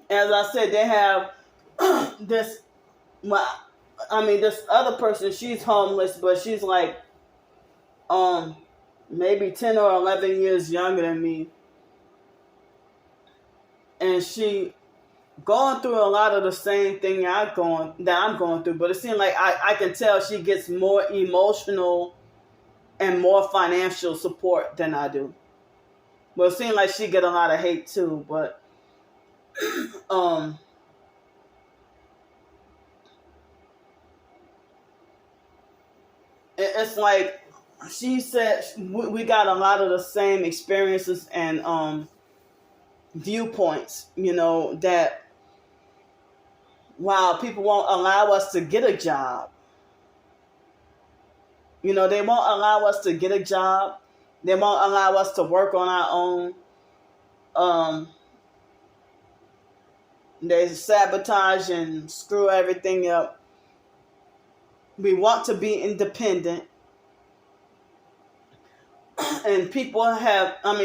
As I said, they have this, this other person, she's homeless, but she's like, maybe 10 or 11 years younger than me. And she going through a lot of the same thing that I'm going through, but it seems like I can tell she gets more emotional and more financial support than I do. Well, it seems like she get a lot of hate too, but it's like she said we got a lot of the same experiences and viewpoints, that wow, people won't allow us to get a job. They won't allow us to get a job. They won't allow us to work on our own. They sabotage and screw everything up. We want to be independent. And people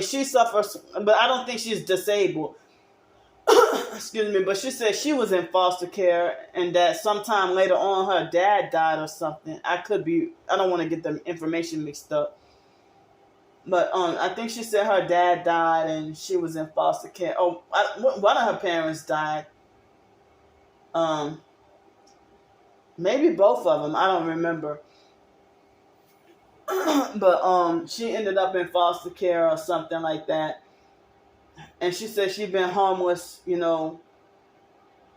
she suffers, but I don't think she's disabled. Excuse me, but she said she was in foster care and that sometime later on her dad died or something. I don't want to get the information mixed up. But I think she said her dad died and she was in foster care. Oh, one of her parents died. Maybe both of them. I don't remember. But she ended up in foster care or something like that. And she said she'd been homeless,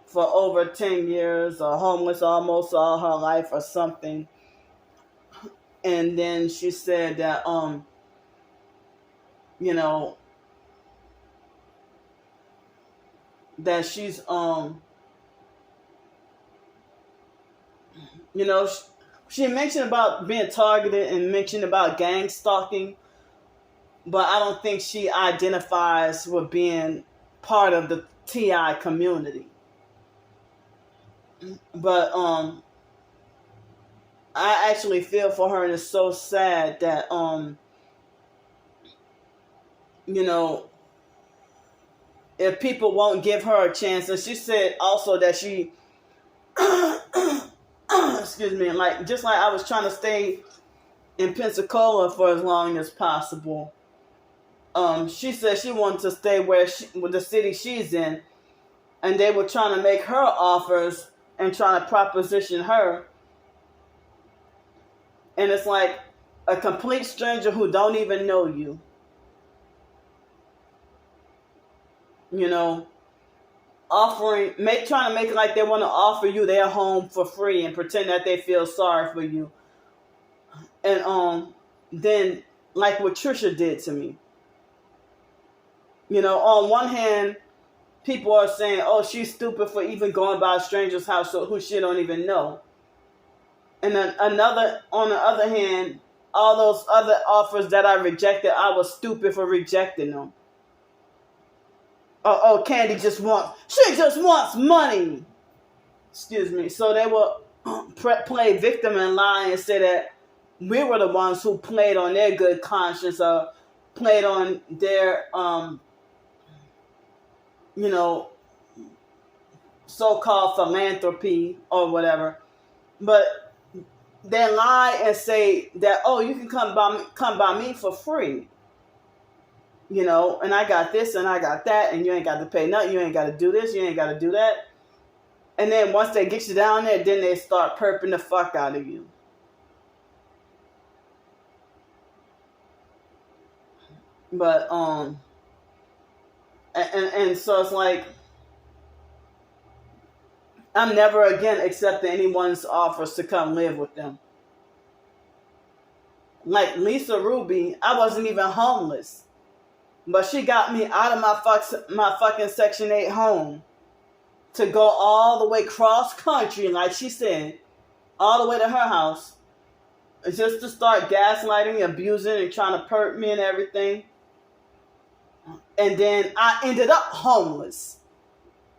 for over 10 years or homeless almost all her life or something. And then she said that, that she's, she mentioned about being targeted and mentioned about gang stalking. But I don't think she identifies with being part of the TI community. But I actually feel for her, and it's so sad that if people won't give her a chance. And she said also that she excuse me, just like I was trying to stay in Pensacola for as long as possible. She said she wanted to stay with the city she's in, and they were trying to make her offers and trying to proposition her. And it's like a complete stranger who don't even know you. Trying to make it like they want to offer you their home for free and pretend that they feel sorry for you. And then like what Trisha did to me. On one hand, people are saying, oh, she's stupid for even going by a stranger's house who she don't even know. And then on the other hand, all those other offers that I rejected, I was stupid for rejecting them. Oh, Candy just wants money. Excuse me. So they will play victim and lie and say that we were the ones who played on their good conscience or played on their so-called philanthropy or whatever. But they lie and say that, oh, you can come by me for free. And I got this and I got that, and you ain't got to pay nothing, you ain't got to do this, you ain't got to do that. And then once they get you down there, then they start perping the fuck out of you. But and so it's like I'm never again accepting anyone's offers to come live with them. Like Lisa Ruby, I wasn't even homeless, but she got me out of my fucking Section 8 home to go all the way cross country, like she said, all the way to her house just to start gaslighting, abusing, and trying to perp me and everything. And then I ended up homeless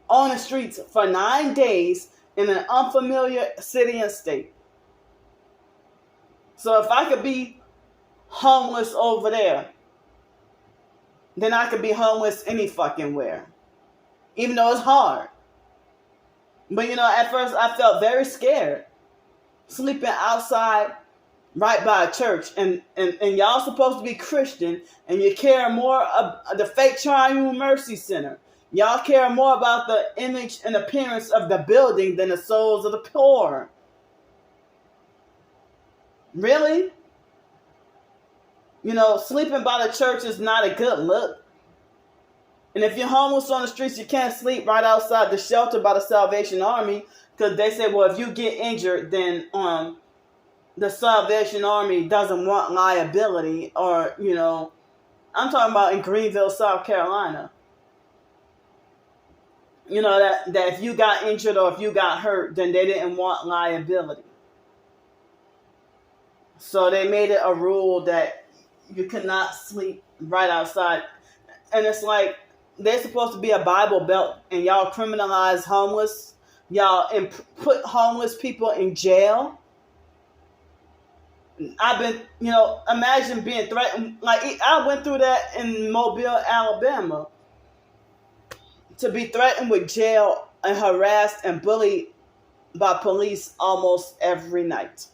on the streets for 9 days in an unfamiliar city and state. So if I could be homeless over there, then I could be homeless any fucking where. Even though it's hard. But at first I felt very scared. Sleeping outside right by a church. And y'all supposed to be Christian, and you care more of the fake Triune Mercy Center. Y'all care more about the image and appearance of the building than the souls of the poor. Really? Sleeping by the church is not a good look. And if you're homeless on the streets, you can't sleep right outside the shelter by the Salvation Army, because they say, well, if you get injured, then the Salvation Army doesn't want liability. Or, I'm talking about in Greenville, South Carolina. That if you got injured or if you got hurt, then they didn't want liability. So they made it a rule that you could not sleep right outside. And it's like, they're supposed to be a Bible Belt, and y'all criminalize homeless. Y'all put homeless people in jail. I've been, imagine being threatened. Like, I went through that in Mobile, Alabama. To be threatened with jail and harassed and bullied by police almost every night.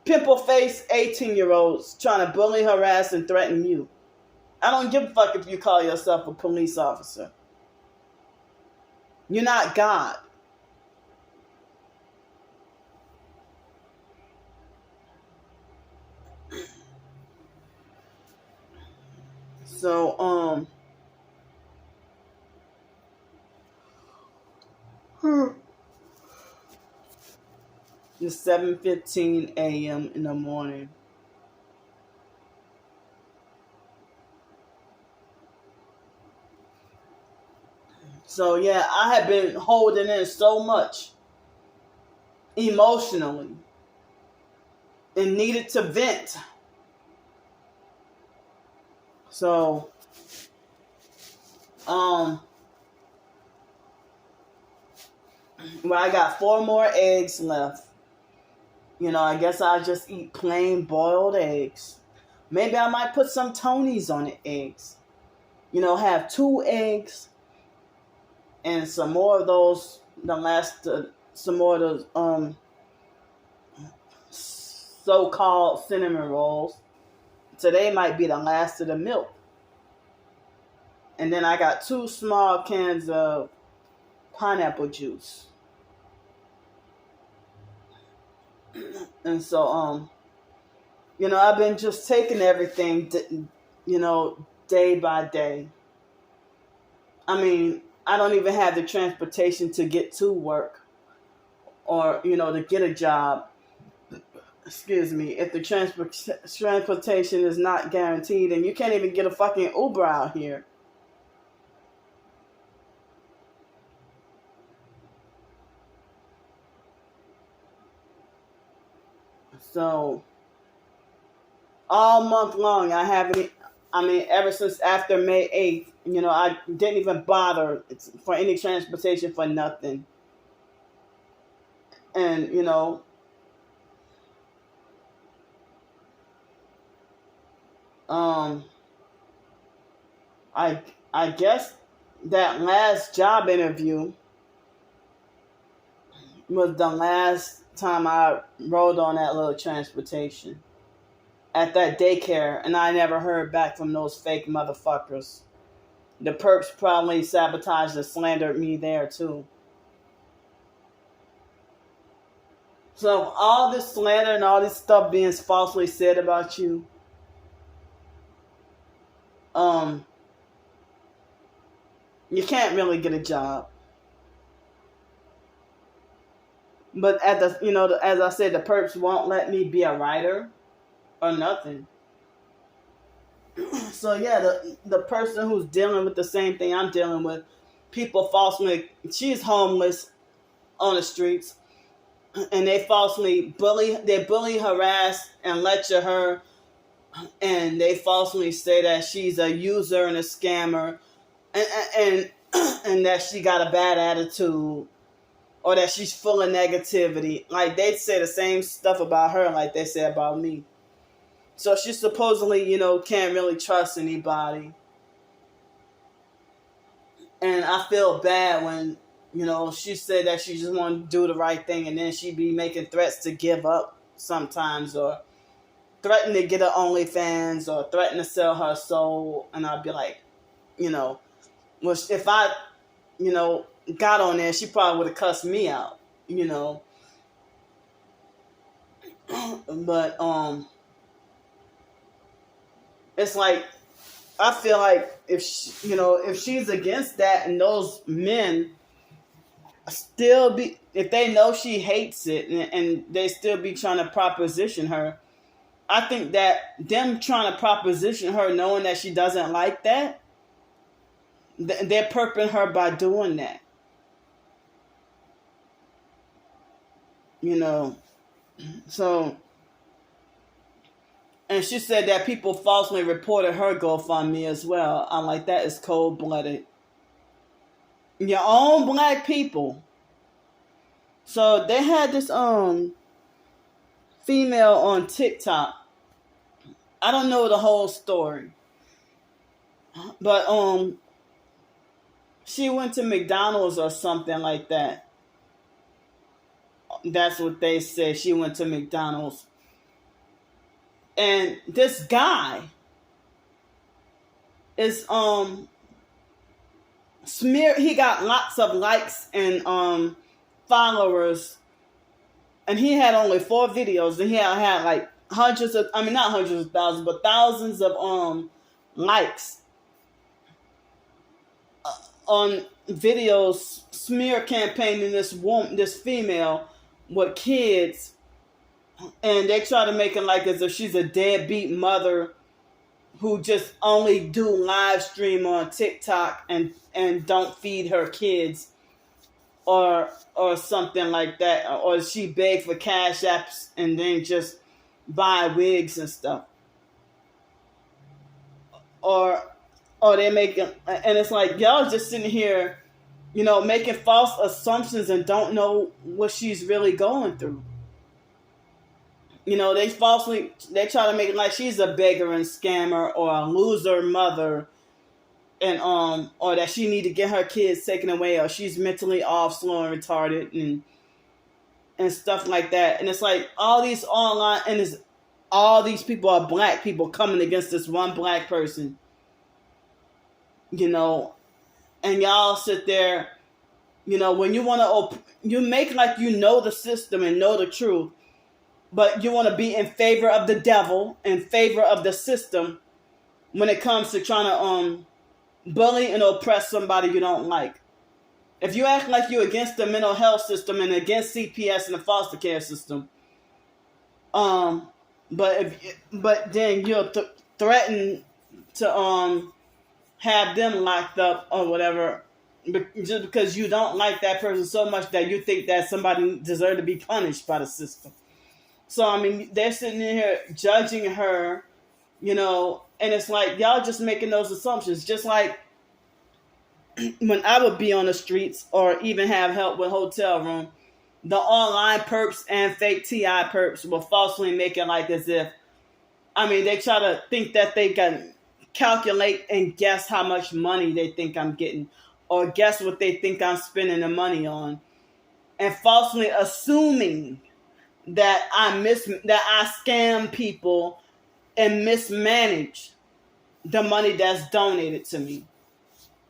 Pimple-faced 18-year-olds trying to bully, harass, and threaten you. I don't give a fuck if you call yourself a police officer. You're not God. So, it's 7:15 a.m. in the morning. So yeah, I have been holding in so much emotionally and needed to vent. So, well, I got 4 more eggs left. I guess I'll just eat plain boiled eggs. Maybe I might put some Tonys on the eggs. Have 2 eggs and some more of those, some more of those so-called cinnamon rolls. Today might be the last of the milk. And then I got 2 small cans of pineapple juice. And so, I've been just taking everything, day by day. I mean, I don't even have the transportation to get to work or, to get a job. Excuse me. If the transportation is not guaranteed, and you can't even get a fucking Uber out here. So, all month long, ever since after May 8th, I didn't even bother for any transportation for nothing. And, I guess that last job interview was the last time I rode on that little transportation at that daycare, and I never heard back from those fake motherfuckers. The perps probably sabotaged and slandered me there too. So all this slander and all this stuff being falsely said about you, you can't really get a job. But as I said, the perps won't let me be a writer or nothing. So yeah, the person who's dealing with the same thing I'm dealing with, people falsely, she's homeless on the streets. and they bully, harass, and lecture her, and they falsely say that she's a user and a scammer, and and that she got a bad attitude, or that she's full of negativity. Like, they say the same stuff about her like they say about me. So she supposedly, can't really trust anybody. And I feel bad when, she said that she just want to do the right thing, and then she be making threats to give up sometimes, or threaten to get her OnlyFans, or threaten to sell her soul. And I'd be like, well, if I, got on there, she probably would have cussed me out, But it's like, I feel like if she's against that, and those men still be, if they know she hates it, and they still be trying to proposition her, I think that them trying to proposition her, knowing that she doesn't like that, they're perping her by doing that. So, and she said that people falsely reported her GoFundMe as well. I'm like, that is cold-blooded. Your own black people. So they had this female on TikTok. I don't know the whole story, but she went to McDonald's or something like that. That's what they said. She went to McDonald's. And this guy is he got lots of likes and followers, and he had only 4 videos, and he had like not hundreds of thousands, but thousands of likes on videos smear campaigning this female with kids. And they try to make it like as if she's a deadbeat mother who just only do live stream on TikTok and don't feed her kids, or something like that, or she beg for cash apps and then just buy wigs and stuff, or they make it, and it's like, y'all just sitting here, making false assumptions and don't know what she's really going through. They try to make it like she's a beggar and scammer, or a loser mother, and or that she need to get her kids taken away, or she's mentally off, slow, and retarded, and stuff like that. And it's like all these online, and all these people are black people coming against this one black person, and y'all sit there, when you want to, you make like the system and know the truth. But you want to be in favor of the devil, in favor of the system, when it comes to trying to bully and oppress somebody you don't like. If you act like you're against the mental health system and against CPS and the foster care system, but then you'll threaten to have them locked up or whatever, just because you don't like that person so much that you think that somebody deserves to be punished by the system. So, they're sitting in here judging her, and it's like, y'all just making those assumptions. Just like when I would be on the streets or even have help with hotel room, the online perps and fake TI perps will falsely make it like as if, they try to think that they can calculate and guess how much money they think I'm getting, or guess what they think I'm spending the money on, and falsely assuming that I scam people and mismanage the money that's donated to me.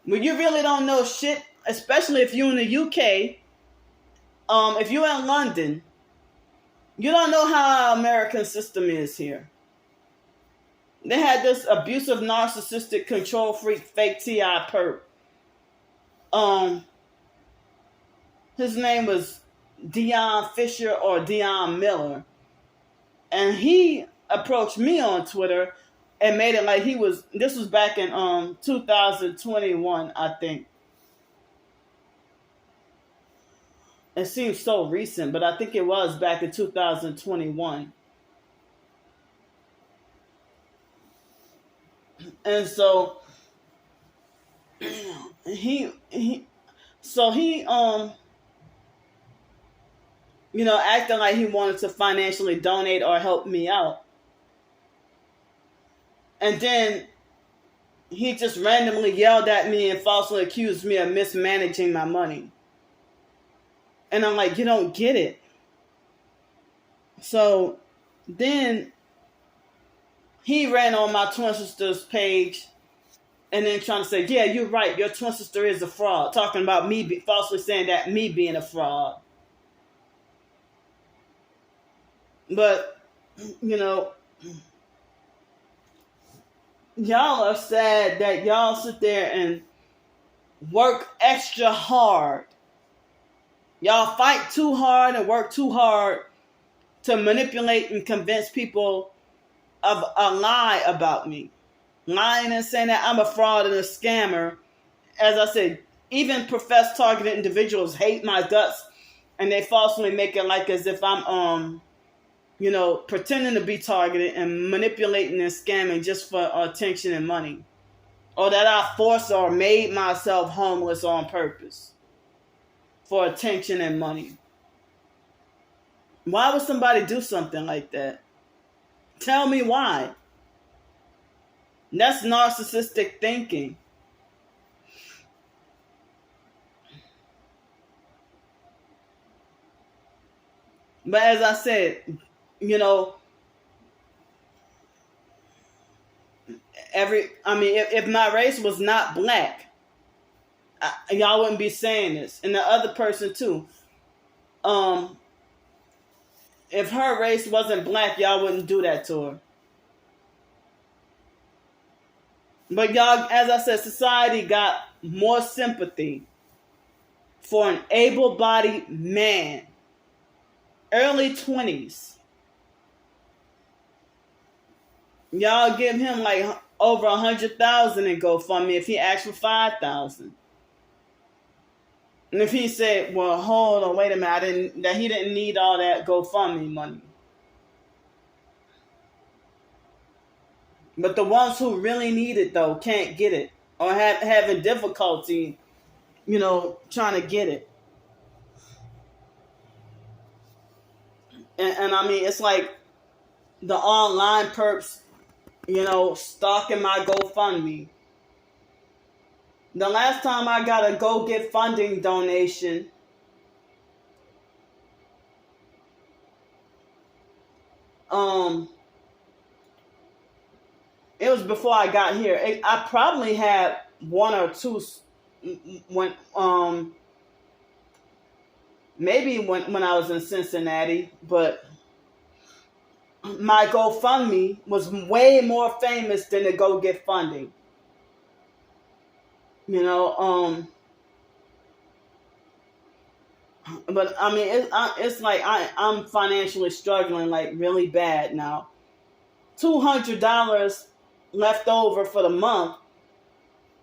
When you really don't know shit, especially if you're in the UK, if you're in London, you don't know how our American system is here. They had this abusive, narcissistic, control freak, fake TI perp. His name was Dion Fisher or Dion Miller, and he approached me on Twitter and made it like this was back in 2021, I think. It seems so recent, but I think it was back in 2021. And so he so he acting like he wanted to financially donate or help me out. And then he just randomly yelled at me and falsely accused me of mismanaging my money. And I'm like, you don't get it. So then he ran on my twin sister's page and then trying to say, yeah, you're right, your twin sister is a fraud. Talking about me, falsely saying that me being a fraud. But, y'all are sad that y'all sit there and work extra hard. Y'all fight too hard and work too hard to manipulate and convince people of a lie about me. Lying and saying that I'm a fraud and a scammer. As I said, even professed targeted individuals hate my guts, and they falsely make it like as if I'm pretending to be targeted and manipulating and scamming just for attention and money. Or that I forced or made myself homeless on purpose for attention and money. Why would somebody do something like that? Tell me why. That's narcissistic thinking. But as I said, if my race was not black, y'all wouldn't be saying this. And the other person too. If her race wasn't black, y'all wouldn't do that to her. But y'all, as I said, society got more sympathy for an able-bodied man, early 20s. Y'all give him like over 100,000 in GoFundMe if he asked for 5,000. And if he said, "Well, hold on, wait a minute, he didn't need all that GoFundMe money." But the ones who really need it, though, can't get it. Or having difficulty, trying to get it. And it's like the online perps, stalking my GoFundMe. The last time I got a Go Get Funding donation, it was before I got here. I probably had one or two maybe when I was in Cincinnati, but my GoFundMe was way more famous than the Go Get Funding. But it's like I'm financially struggling like really bad now. $200 left over for the month,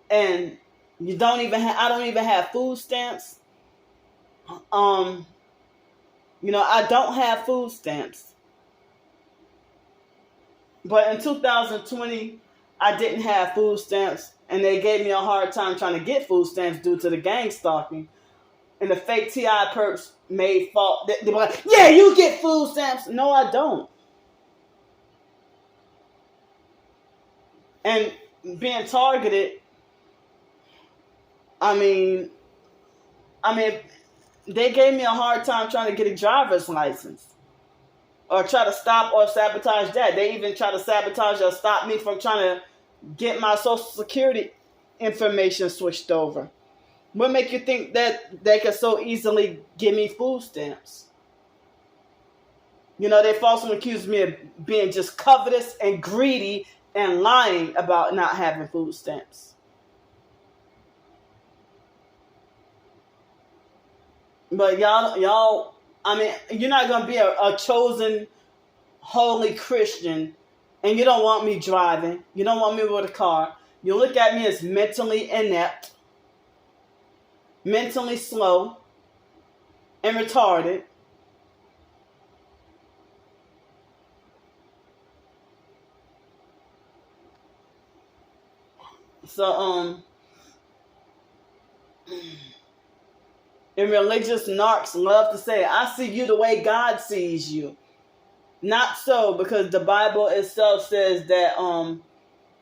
and I don't even have food stamps. I don't have food stamps. But in 2020, I didn't have food stamps, and they gave me a hard time trying to get food stamps due to the gang stalking. And the fake TI perps made fault. They were like, "Yeah, you get food stamps." No, I don't. And being targeted, they gave me a hard time trying to get a driver's license. Or try to stop or sabotage that. They even try to sabotage or stop me from trying to get my Social Security information switched over. What make you think that they can so easily give me food stamps? They falsely accuse me of being just covetous and greedy and lying about not having food stamps. But y'all, you're not going to be a chosen holy Christian, and you don't want me driving. You don't want me with a car. You look at me as mentally inept, mentally slow, and retarded. So, and religious narcs love to say, I see you the way God sees you. Not so, because the Bible itself says that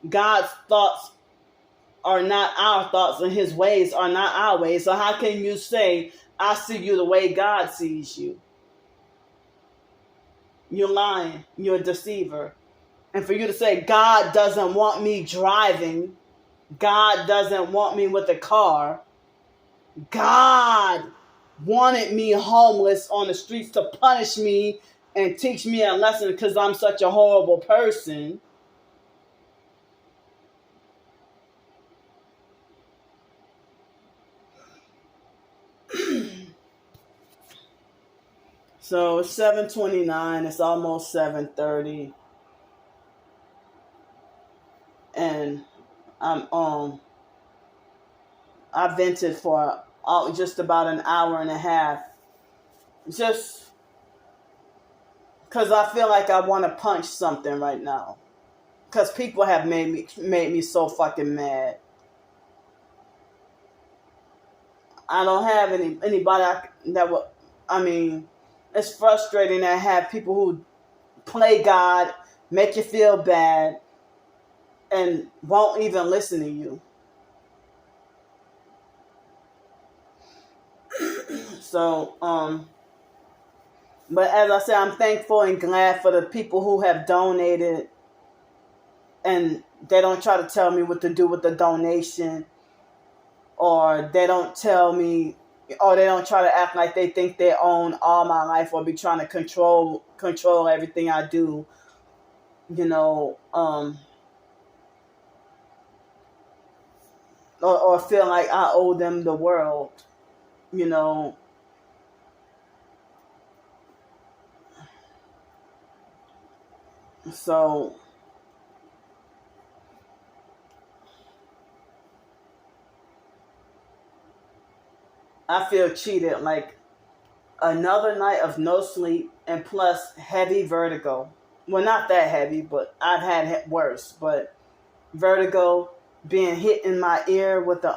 God's thoughts are not our thoughts and his ways are not our ways. So how can you say, I see you the way God sees you? You're lying. You're a deceiver. And for you to say, God doesn't want me driving, God doesn't want me with a car, God wanted me homeless on the streets to punish me and teach me a lesson because I'm such a horrible person. So it's 7:29. It's almost 7:30, and I vented for just about an hour and a half, just because I feel like I want to punch something right now, because people have made me so fucking mad. I don't have anybody that would. I mean, it's frustrating to have people who play God, make you feel bad, and won't even listen to you. So, but as I said, I'm thankful and glad for the people who have donated, and they don't try to tell me what to do with the donation, or they don't tell me, or they don't try to act like they think they own all my life, or be trying to control everything I do, or feel like I owe them the world, So I feel cheated, like another night of no sleep and plus heavy vertigo. Well, not that heavy, but I've had worse. But vertigo, being hit in my ear with the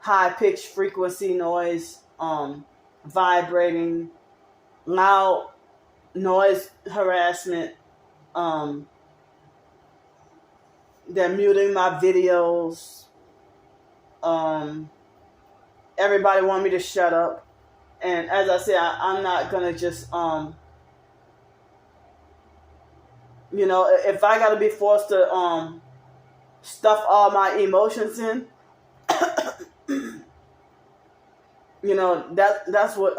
high pitched frequency noise, vibrating, loud noise harassment. They're muting my videos. Everybody want me to shut up. And as I said, I'm not going to just, if I got to be forced to stuff all my emotions in, that's what,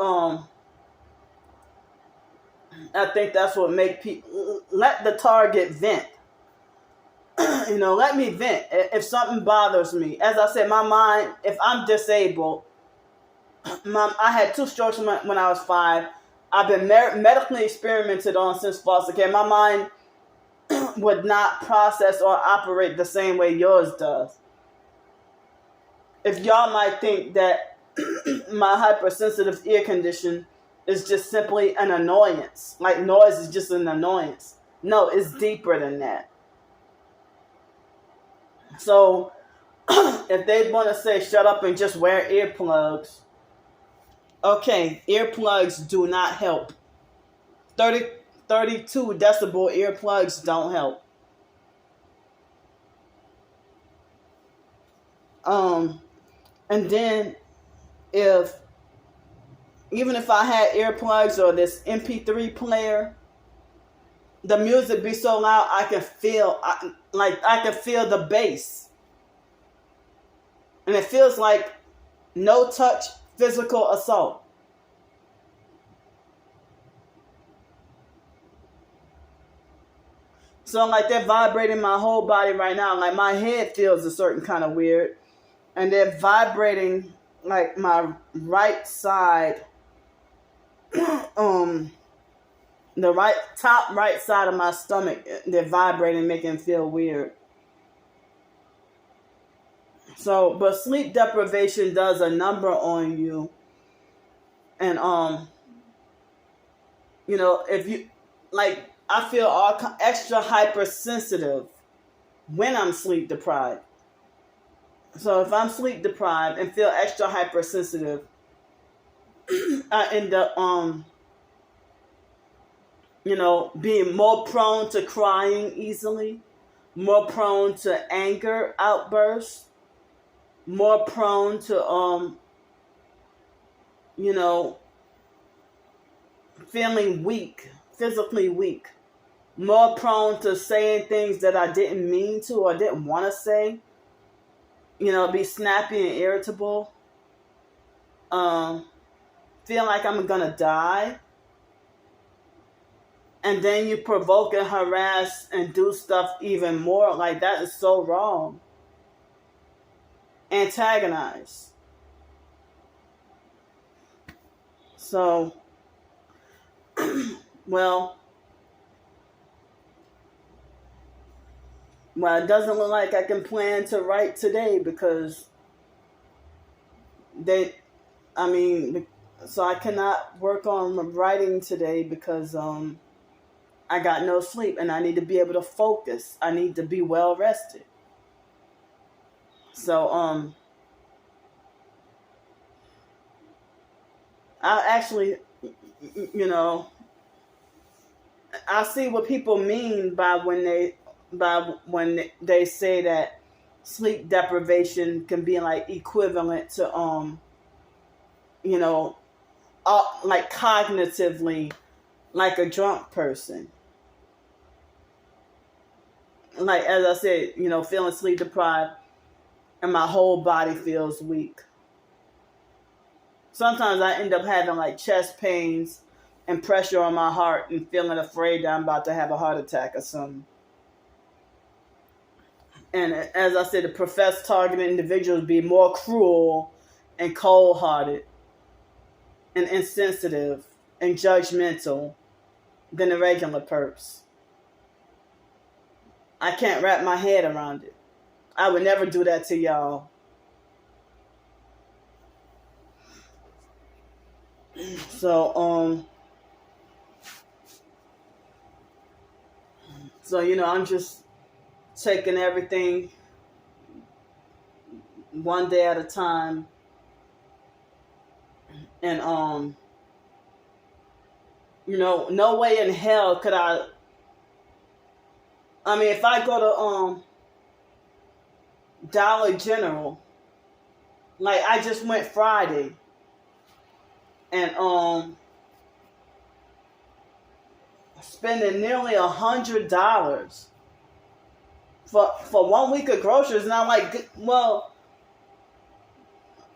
I think that's what make people, let the target vent. Let me vent. If something bothers me, as I said, my mind, if I'm disabled, I had 2 strokes when I was 5. I've been medically experimented on since foster care. My mind would not process or operate the same way yours does. If y'all might think that my hypersensitive ear condition is just simply an annoyance, like noise is just an annoyance. No, it's deeper than that. So if they want to say shut up and just wear earplugs, okay, earplugs do not help. 32 decibel earplugs don't help. And then even if I had earplugs or this MP3 player, the music be so loud I can feel the bass. And it feels like no touch physical assault. So like they're vibrating my whole body right now. Like my head feels a certain kind of weird. And they're vibrating like my right side, the top right side of my stomach. They're vibrating, making it feel weird. So, but sleep deprivation does a number on you. And if you like, I feel all extra hypersensitive when I'm sleep deprived. So if I'm sleep deprived and feel extra hypersensitive, I end up being more prone to crying easily, more prone to anger outbursts, more prone to feeling weak, physically weak, more prone to saying things that I didn't mean to or didn't want to say, be snappy and irritable, feel like I'm gonna die. And then you provoke and harass and do stuff even more. Like, that is so wrong. Antagonize. So, well, it doesn't look like I can plan to write today because so I cannot work on writing today because I got no sleep and I need to be able to focus. I need to be well rested. So I actually, I see what people mean by when they say that sleep deprivation can be like equivalent to like cognitively like a drunk person. Like, as I said, feeling sleep deprived and my whole body feels weak. Sometimes I end up having like chest pains and pressure on my heart and feeling afraid that I'm about to have a heart attack or something. And as I said, the professed targeted individuals be more cruel and cold-hearted and insensitive and judgmental than the regular perps. I can't wrap my head around it. I would never do that to y'all. So, I'm just taking everything one day at a time. And, no way in hell could if I go to, Dollar General, like I just went Friday, and, spending nearly $100 for 1 week of groceries, and I'm like, well,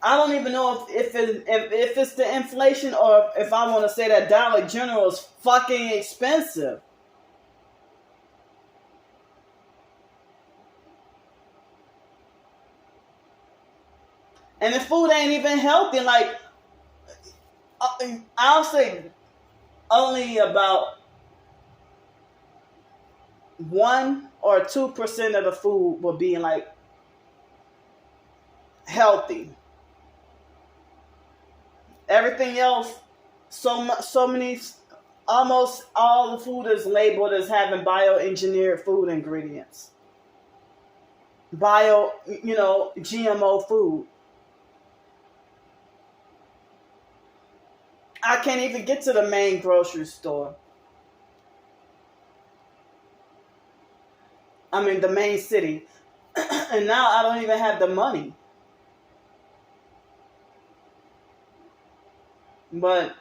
I don't even know if it's the inflation or if I want to say that Dollar General is fucking expensive. And the food ain't even healthy. Like, I'll say only about 1 or 2% of the food will be like healthy. Everything else, so many, almost all the food is labeled as having bioengineered food ingredients. GMO food. I can't even get to the main grocery store. The main city. And now I don't even have the money. But,